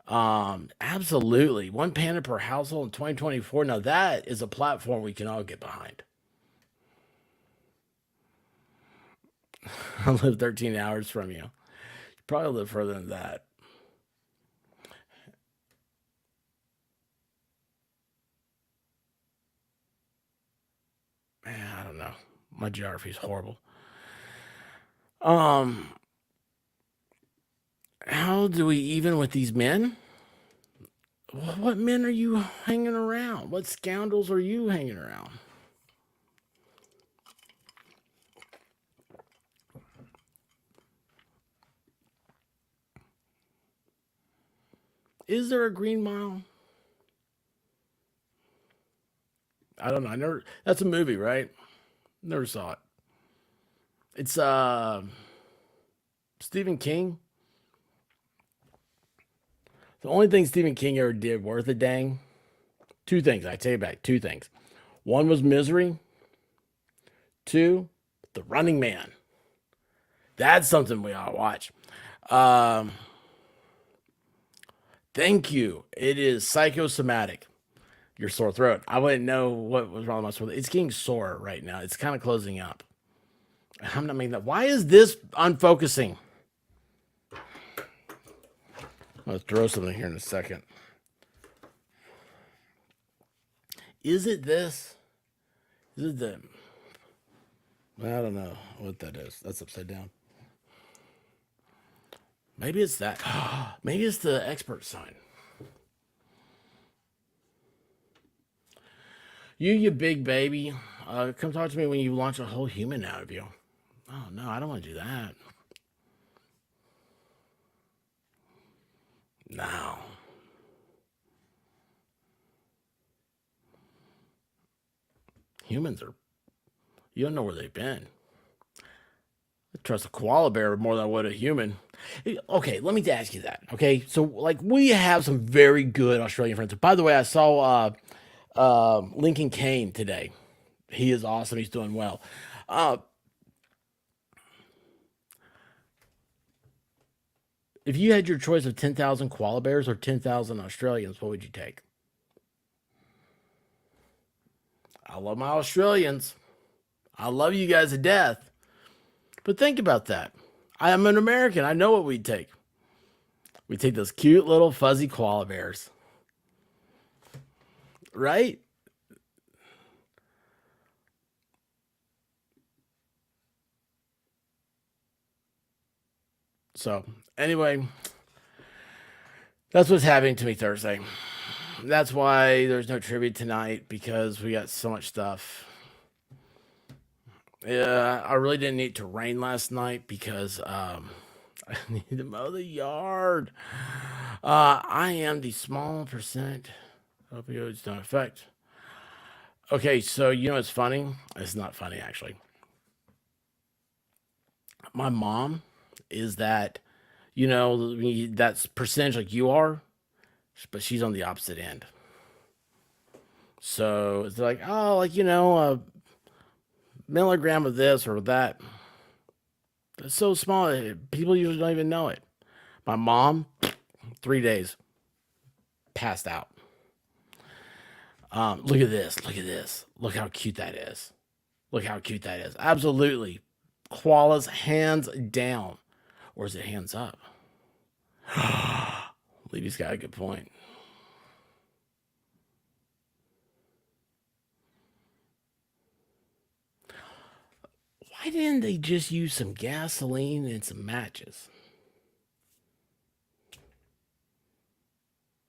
Absolutely. One panda per household in 2024. Now that is a platform we can all get behind. I live 13 hours from you. You probably live further than that. Man, I don't know. My geography is horrible. How do we even with these men? What men are you hanging around? What scoundrels are you hanging around? Is there a Green Mile? I don't know. I never. That's a movie, right? Never saw it. It's Stephen King. The only thing Stephen King ever did worth a dang. Two things. I take it back. Two things. One was Misery. Two, The Running Man. That's something we ought to watch. Thank you. It is psychosomatic. Your sore throat. I wouldn't know what was wrong with my sore throat. It's getting sore right now. It's kind of closing up. I'm not making that. Why is this unfocusing? I'm going to throw something here in a second. Is it this? Is it the... I don't know what that is. That's upside down. Maybe it's that. Maybe it's the expert sign. You big baby. Come talk to me when you launch a whole human out of you. Oh, no, I don't want to do that. No. Humans are, you don't know where they've been. I trust a koala bear more than I would a human. Okay, let me ask you that. Okay, so like we have some very good Australian friends. By the way, I saw Lincoln Kane today. He is awesome. He's doing well. Uh, if you had your choice of 10,000 koala bears or 10,000 Australians, what would you take? I love my Australians. I love you guys to death. But think about that. I am an American. I know what we'd take. We take those cute little fuzzy koala bears. Right? So, anyway, that's what's happening to me Thursday. That's why there's no tribute tonight because we got so much stuff. Yeah, I really didn't need to rain last night because I need to mow the yard. I am the small percent opioids don't affect. Okay, so you know what's funny? It's not funny actually. My mom is that, that's percentage like you are, but she's on the opposite end. So it's like, oh, like, a milligram of this or that. It's so small, people usually don't even know it. My mom, 3 days, passed out. Look at this. Look at this. Look how cute that is. Look how cute that is. Absolutely. Koalas hands down. Or is it hands up? Levy's got a good point. Why didn't they just use some gasoline and some matches?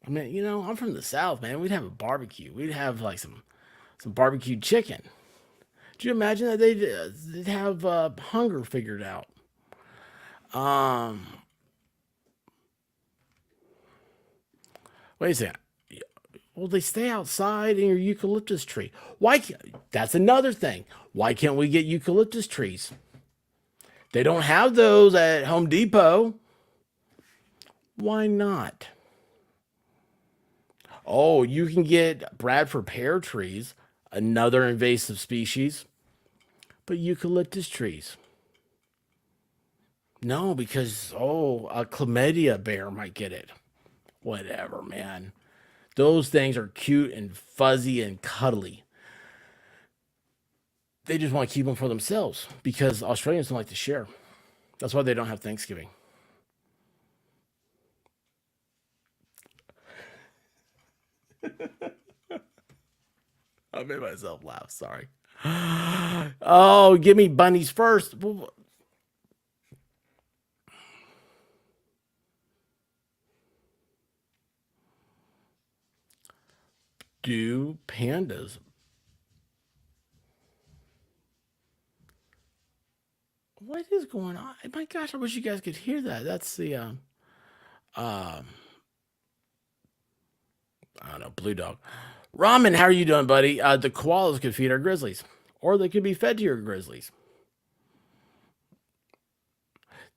I mean, I'm from the South, man. We'd have a barbecue. We'd have like some barbecued chicken. Do you imagine that they'd have hunger figured out? Um, Wait a second. Well, they stay outside in your eucalyptus tree. Why? That's another thing. Why can't we get eucalyptus trees? They don't have those at Home Depot. Why not? Oh, you can get Bradford pear trees, another invasive species, but eucalyptus trees. No, because, a chlamydia bear might get it. Whatever, man. Those things are cute and fuzzy and cuddly. They just want to keep them for themselves because Australians don't like to share. That's why they don't have Thanksgiving. I made myself laugh. Sorry. Oh, give me bunnies first. Do pandas? What is going on? My gosh, I wish you guys could hear that. That's the I don't know, blue dog. Ramen, how are you doing, buddy? The koalas could feed our grizzlies, or they could be fed to your grizzlies.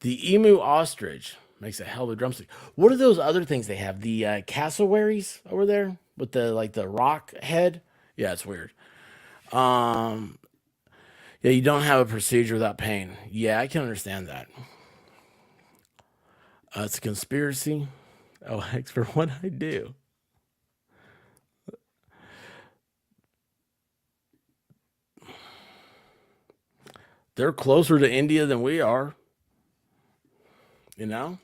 The emu ostrich makes a hell of a drumstick. What are those other things they have? The cassowaries over there with the rock head. Yeah, it's weird. Um, yeah, you don't have a procedure without pain. Yeah, I can understand that. It's a conspiracy. Oh, heck, for what I do. They're closer to India than we are. You know?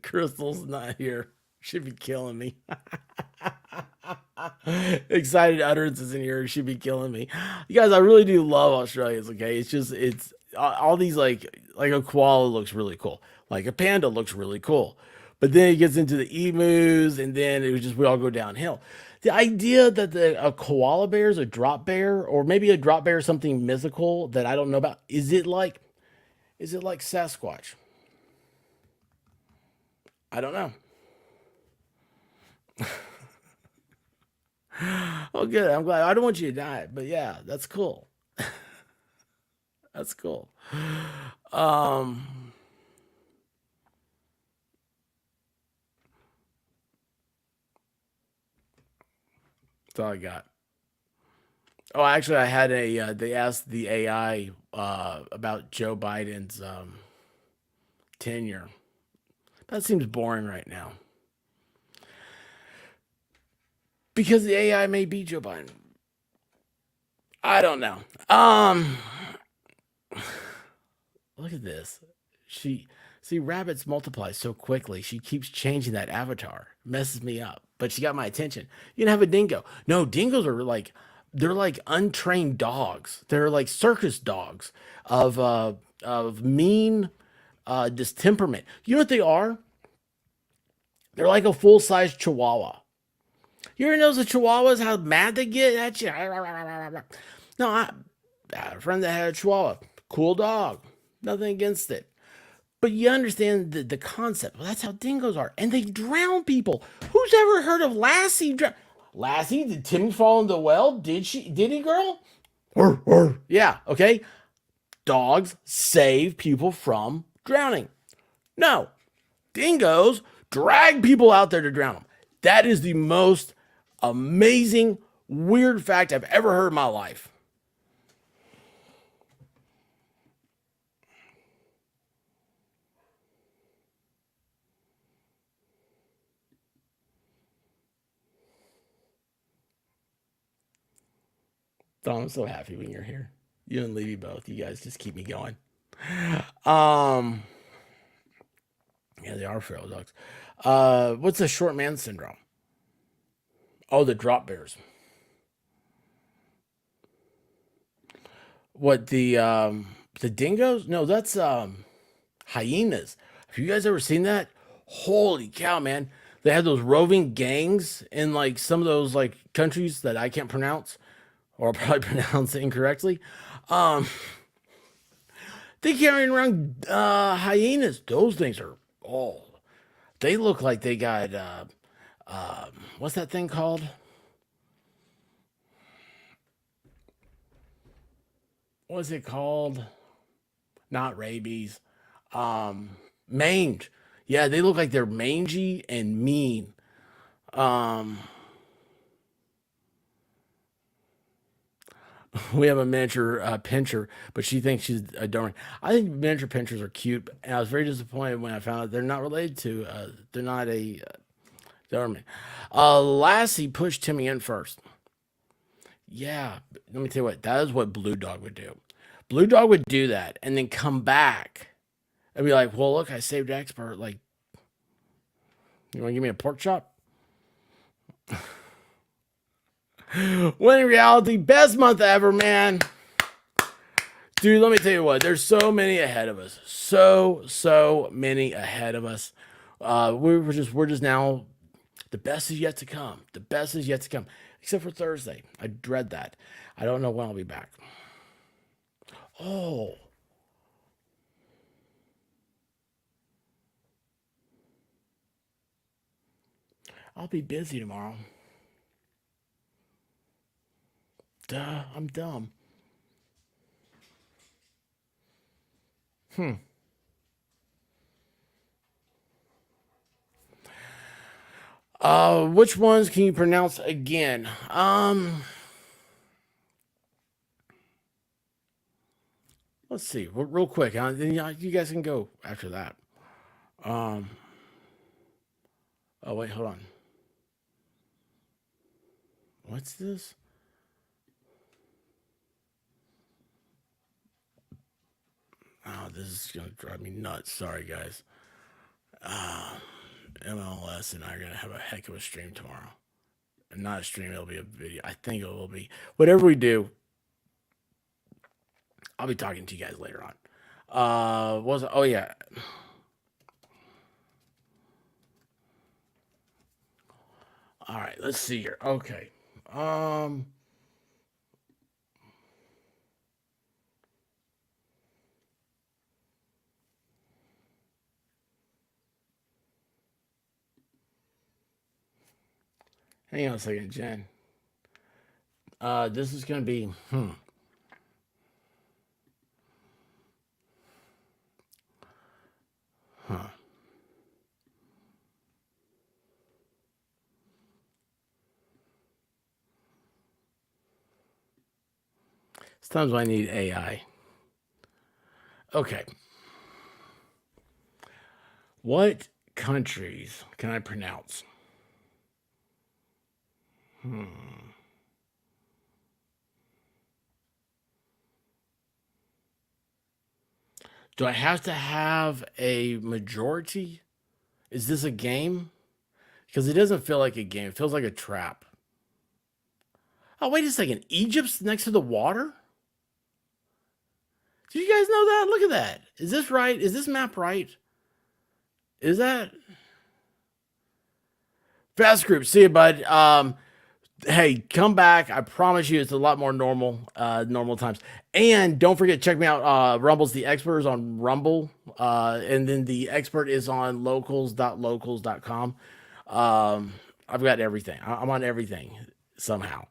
Crystal's not here. She'd be killing me. Excited utterances in here. She'd be killing me. You guys, I really do love Australians. Okay, it's all these like a koala looks really cool. Like a panda looks really cool. But then it gets into the emus, and then it was just we all go downhill. The idea that a koala bear is a drop bear, or maybe a drop bear is something mythical that I don't know about. Is it like Sasquatch? I don't know. Oh, good. I'm glad. I don't want you to die, but yeah, that's cool. That's cool. Um, that's all I got. Oh, actually, I had a. They asked the AI about Joe Biden's tenure. That seems boring right now because the AI may be Joe Biden. I don't know. Look at this. She see rabbits multiply so quickly. She keeps changing that avatar. Messes me up. But she got my attention. You can have a dingo. No, dingoes are like they're like untrained dogs. They're like circus dogs of mean distemperament. You know what they are? They're like a full size chihuahua. You ever notice the chihuahuas how mad they get at you? No, I had a friend that had a chihuahua. Cool dog. Nothing against it. But you understand the concept. Well, that's how dingoes are. And they drown people. Who's ever heard of Lassie? Lassie, did Timmy fall in the well? Did she? Did he, girl? Yeah, okay. Dogs save people from drowning. No, dingoes drag people out there to drown them. That is the most amazing, weird fact I've ever heard in my life. Don, I'm so happy when you're here. You and Levy both. You guys just keep me going. Um, yeah, they are feral dogs. What's the short man syndrome? Oh, the drop bears. What the dingoes? No, that's hyenas. Have you guys ever seen that? Holy cow, man. They have those roving gangs in like some of those like countries that I can't pronounce or I'll probably pronounce it incorrectly. Um, they carrying around hyenas. Those things are they look like they got what's that thing called? What's it called? Not rabies. Mange. Yeah, they look like they're mangy and mean. Um, we have a miniature pincher, but she thinks she's adoring. I think miniature pinchers are cute, and I was very disappointed when I found out they're not related to. They're not a Doberman. Lassie pushed Timmy in first. Yeah, let me tell you what. That is what Blue Dog would do. Blue Dog would do that, and then come back and be like, "Well, look, I saved Expert. Like, you want to give me a pork chop?" When in reality, best month ever, man. Dude, let me tell you what. There's so many ahead of us. So many ahead of us. We're just now. The best is yet to come. The best is yet to come. Except for Thursday. I dread that. I don't know when I'll be back. Oh, I'll be busy tomorrow. Duh, I'm dumb. Which ones can you pronounce again? Let's see, real quick. Then you guys can go after that. Um, oh wait, hold on. What's this? Oh, this is gonna drive me nuts. Sorry, guys. MLS and I are gonna have a heck of a stream tomorrow. And not a stream, it'll be a video. I think it will be. Whatever we do, I'll be talking to you guys later on. Was oh yeah. All right, let's see here. Okay. Um, Hang on a second, Jen. This is gonna be huh. Sometimes I need AI. Okay. What countries can I pronounce? Do I have to have a majority? Is this a game? Because it doesn't feel like a game. It feels like a trap. Oh, wait a second. Egypt's next to the water? Did you guys know that? Look at that. Is this right? Is this map right? Is that fast group? See you, bud. Hey, come back. I promise you it's a lot more normal times. And don't forget, check me out. Rumble's the expert is on Rumble. And then the expert is on locals.locals.com. I've got everything. I'm on everything somehow.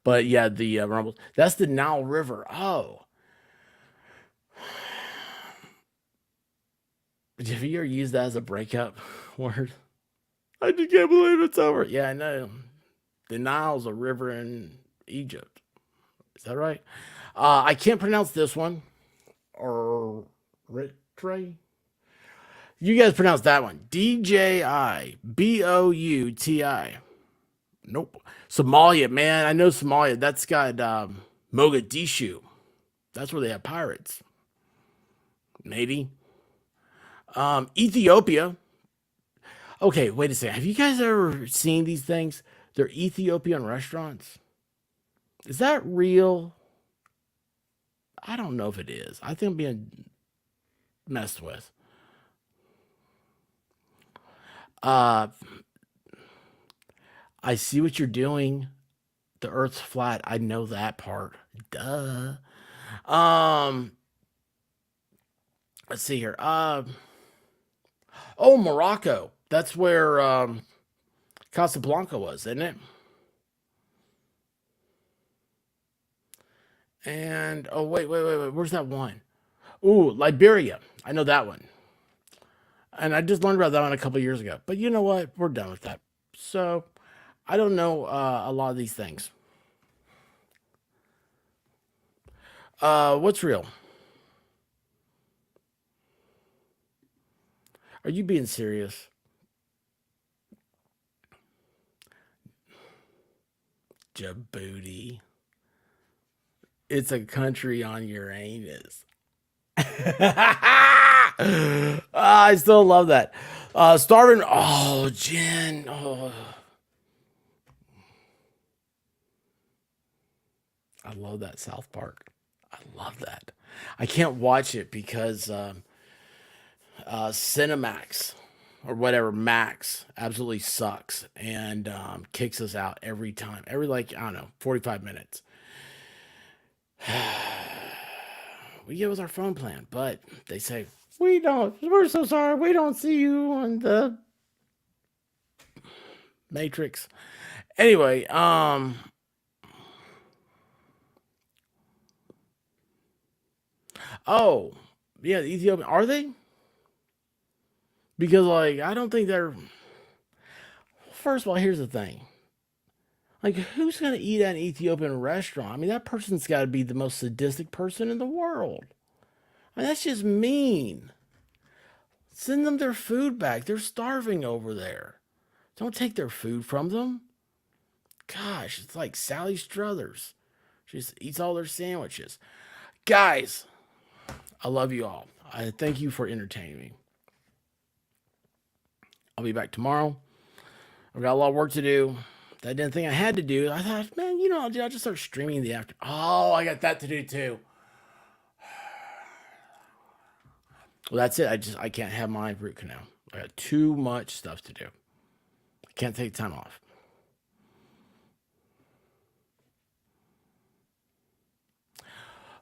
But yeah, the Rumble. That's the Nile River. Oh. Have you ever used that as a breakup word? I just can't believe it's over. Yeah, I know. The Nile's a river in Egypt. Is that right? I can't pronounce this one. Or Ritray. You guys pronounce that one. Djibouti. Nope. Somalia, man. I know Somalia. That's got Mogadishu. That's where they have pirates. Maybe. Ethiopia. Okay, wait a second. Have you guys ever seen these things? They're Ethiopian restaurants. Is that real? I don't know if it is. I think I'm being messed with. I see what you're doing. The Earth's flat. I know that part. Duh. Um, let's see here. Oh, Morocco. That's where Casablanca was, isn't it? And oh wait. Where's that one? Ooh, Liberia. I know that one. And I just learned about that one a couple years ago. But you know what? We're done with that. So I don't know a lot of these things. What's real? Are you being serious? Djibouti. It's a country on Uranus. I still love that. Starving. Oh, Jen. Oh, I love that South Park. I love that. I can't watch it because Cinemax or whatever Max absolutely sucks and kicks us out every time. Every like I don't know 45 minutes. We get with our phone plan, but they say we don't. We're so sorry. We don't see you on the Matrix. Anyway, oh yeah, the Ethiopian are they? Because like I don't think they're. First of all, here's the thing. Like, who's gonna eat at an Ethiopian restaurant? I mean, that person's got to be the most sadistic person in the world. I mean, that's just mean. Send them their food back. They're starving over there. Don't take their food from them. Gosh, it's like Sally Struthers. She just eats all their sandwiches. Guys, I love you all. I thank you for entertaining me. I'll be back tomorrow. I've got a lot of work to do. I didn't think I had to do. I thought, man, you know, I'll just start streaming in the after. Oh, I got that to do too. Well, that's it. I can't have my root canal. I got too much stuff to do. I can't take time off.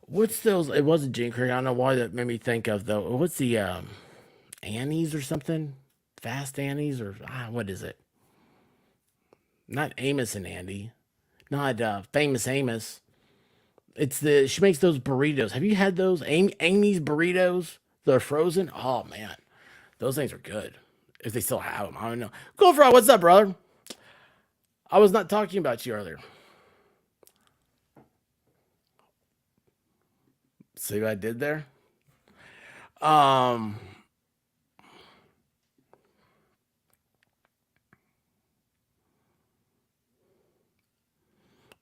What's those? It wasn't Gene Craig. I don't know why that made me think of though. What's the Annie's or something? Fast Annie's or what is it? Not Amos and Andy. Not famous Amos. It's the she makes those burritos. Have you had those Amy's burritos? They're frozen. Oh man, those things are good. If they still have them, I don't know. Cool Frog, what's up, brother? I was not talking about you earlier. See what I did there? Um.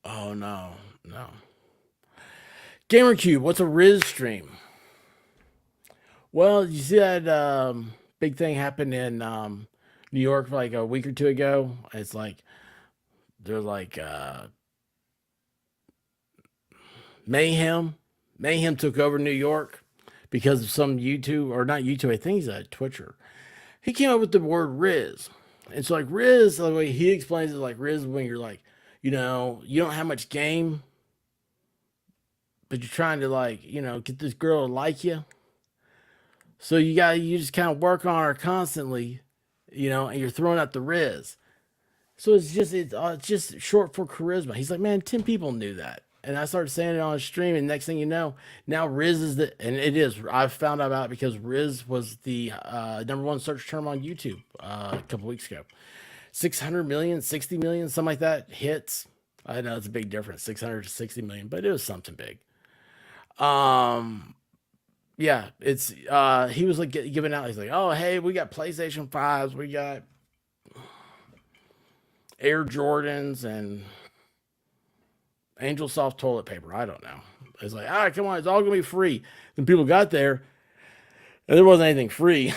Oh no, no. GamerCube, what's a Rizz stream? Well, you see that big thing happened in New York like a week or two ago. It's like they're like mayhem. Mayhem took over New York because of some YouTube or not YouTube. I think he's a Twitcher. He came up with the word Rizz, and so like Rizz, the way he explains it, like Rizz when you're like, you know, you don't have much game, but you're trying to like, you know, get this girl to like you. So you just kind of work on her constantly, you know, and you're throwing out the Rizz. So it's just short for charisma. He's like, man, 10 people knew that. And I started saying it on a stream, and next thing you know, now Rizz is and it is. I found out about it because Rizz was the #1 search term on YouTube a couple weeks ago. 600 million, 60 million, something like that hits. I know it's a big difference, 600 to 60 million, but it was something big. Yeah, it's he was like giving out. He's like, oh hey, we got PlayStation 5s, we got Air Jordans and Angel Soft toilet paper. I don't know. It's like, all right, come on, it's all gonna be free. Then people got there, and there wasn't anything free,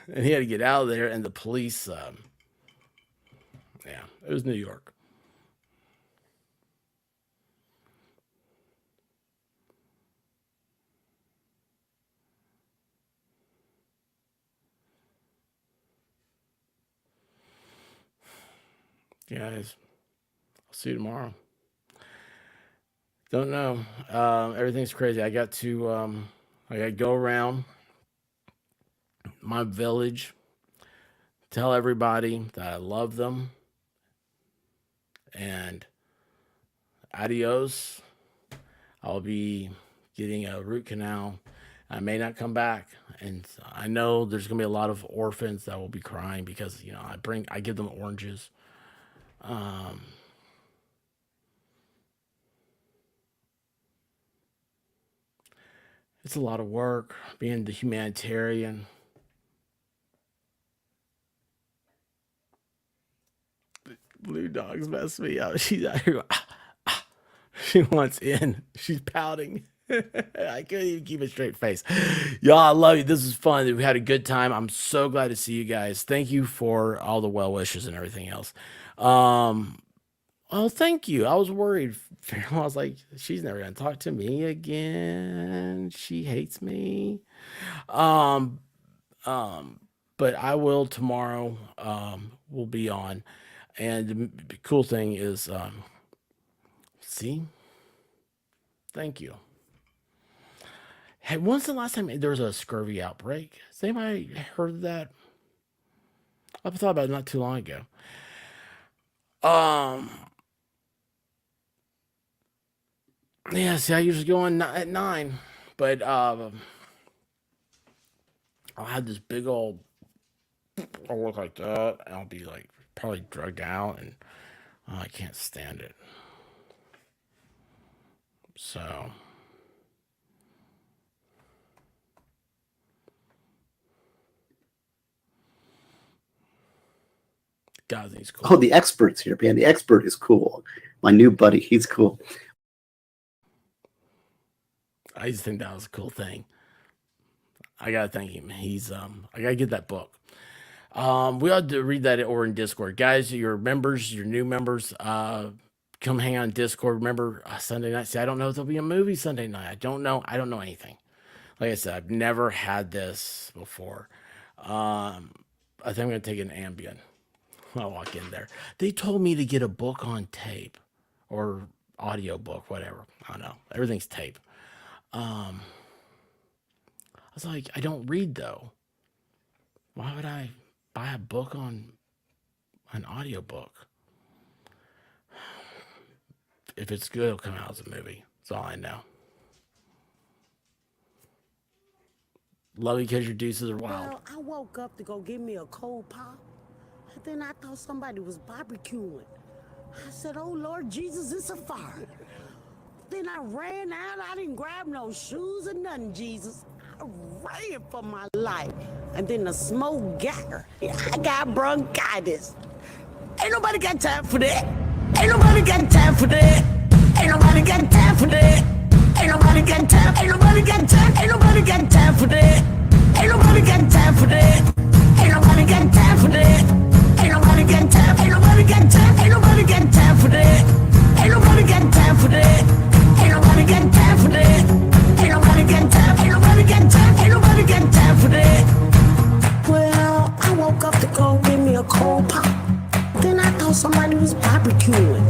and he had to get out of there. And the police, yeah, it was New York. Guys, I'll see you tomorrow. Don't know. Everything's crazy. I got to go around my village, tell everybody that I love them, and adios. I'll be getting a root canal. I may not come back, and I know there's gonna be a lot of orphans that will be crying because you know I give them oranges. Um, it's a lot of work being the humanitarian. Blue dog's messed me up. She's out here. She wants in. She's pouting. I couldn't even keep a straight face. Y'all, I love you. This is fun. We had a good time. I'm so glad to see you guys. Thank you for all the well wishes and everything else. Um, oh, thank you. I was worried. I was like, she's never gonna talk to me again. She hates me. Um, um, but I will tomorrow. We'll be on. And the cool thing is, see, thank you. Hey, when's the last time there was a scurvy outbreak? Has anybody heard of that? I thought about it not too long ago. Um, yeah, see, I usually go on at 9, but I'll have this big old, I'll look like that, and I'll be like probably drugged out, and I can't stand it. So, God, he's cool. Oh, the expert's here, man. The expert is cool. My new buddy, he's cool. I just think that was a cool thing. I gotta thank him. He's I gotta get that book. We ought to read that over in Discord, guys. Your members, your new members, come hang on Discord. Remember Sunday night. See, I don't know if there'll be a movie Sunday night. I don't know. I don't know anything. Like I said, I've never had this before. I think I'm gonna take an Ambien. I'll walk in there. They told me to get a book on tape or audio book, whatever. I don't know. Everything's tape. I was like, I don't read though. Why would I buy a book on an audio book? If it's good, it'll come out as a movie. That's all I know. Love you because your deuces are wild. Well, I woke up to go get me a cold pop, and then I thought somebody was barbecuing. I said, oh Lord Jesus, it's a fire. Then I ran out. I didn't grab no shoes or nothing, Jesus. I ran for my life. And then the smoke got her. I got bronchitis. Ain't nobody got time for that. Ain't nobody got time for that. Ain't nobody got time for that. Ain't nobody got time. Ain't nobody got time. Ain't nobody got time for that. Ain't nobody got time for that. Ain't nobody got time for that. Ain't nobody got time. Ain't nobody got time. Ain't nobody got time for that. Ain't nobody got time for that. Ain't nobody got time for that. Ain't nobody got time. Ain't nobody got time. Ain't nobody got time for that. Well, I woke up to go get me a cold pop. Then I thought somebody was barbecuing.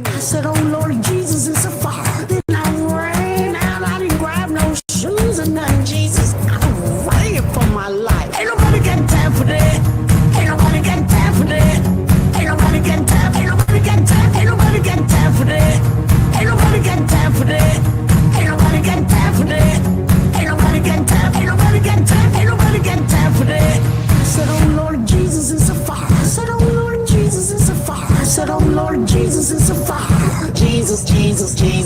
I said, oh Lord Jesus, it's a fire. Then I ran out. I didn't grab no shoes or nothing, Jesus. I ran for my life. Ain't nobody got time for that. Ain't nobody got time for that. Ain't nobody got time. Ain't nobody got time. Ain't nobody got time for that. Ain't nobody got time for that. Ain't nobody got time for that. Ain't nobody got time. Ain't nobody got time. Ain't nobody got time for that. I said, oh Lord Jesus, it's a fire. I said, oh Lord Jesus, it's a fire. I said, oh Lord Jesus, it's a fire. Jesus, Jesus, Jesus.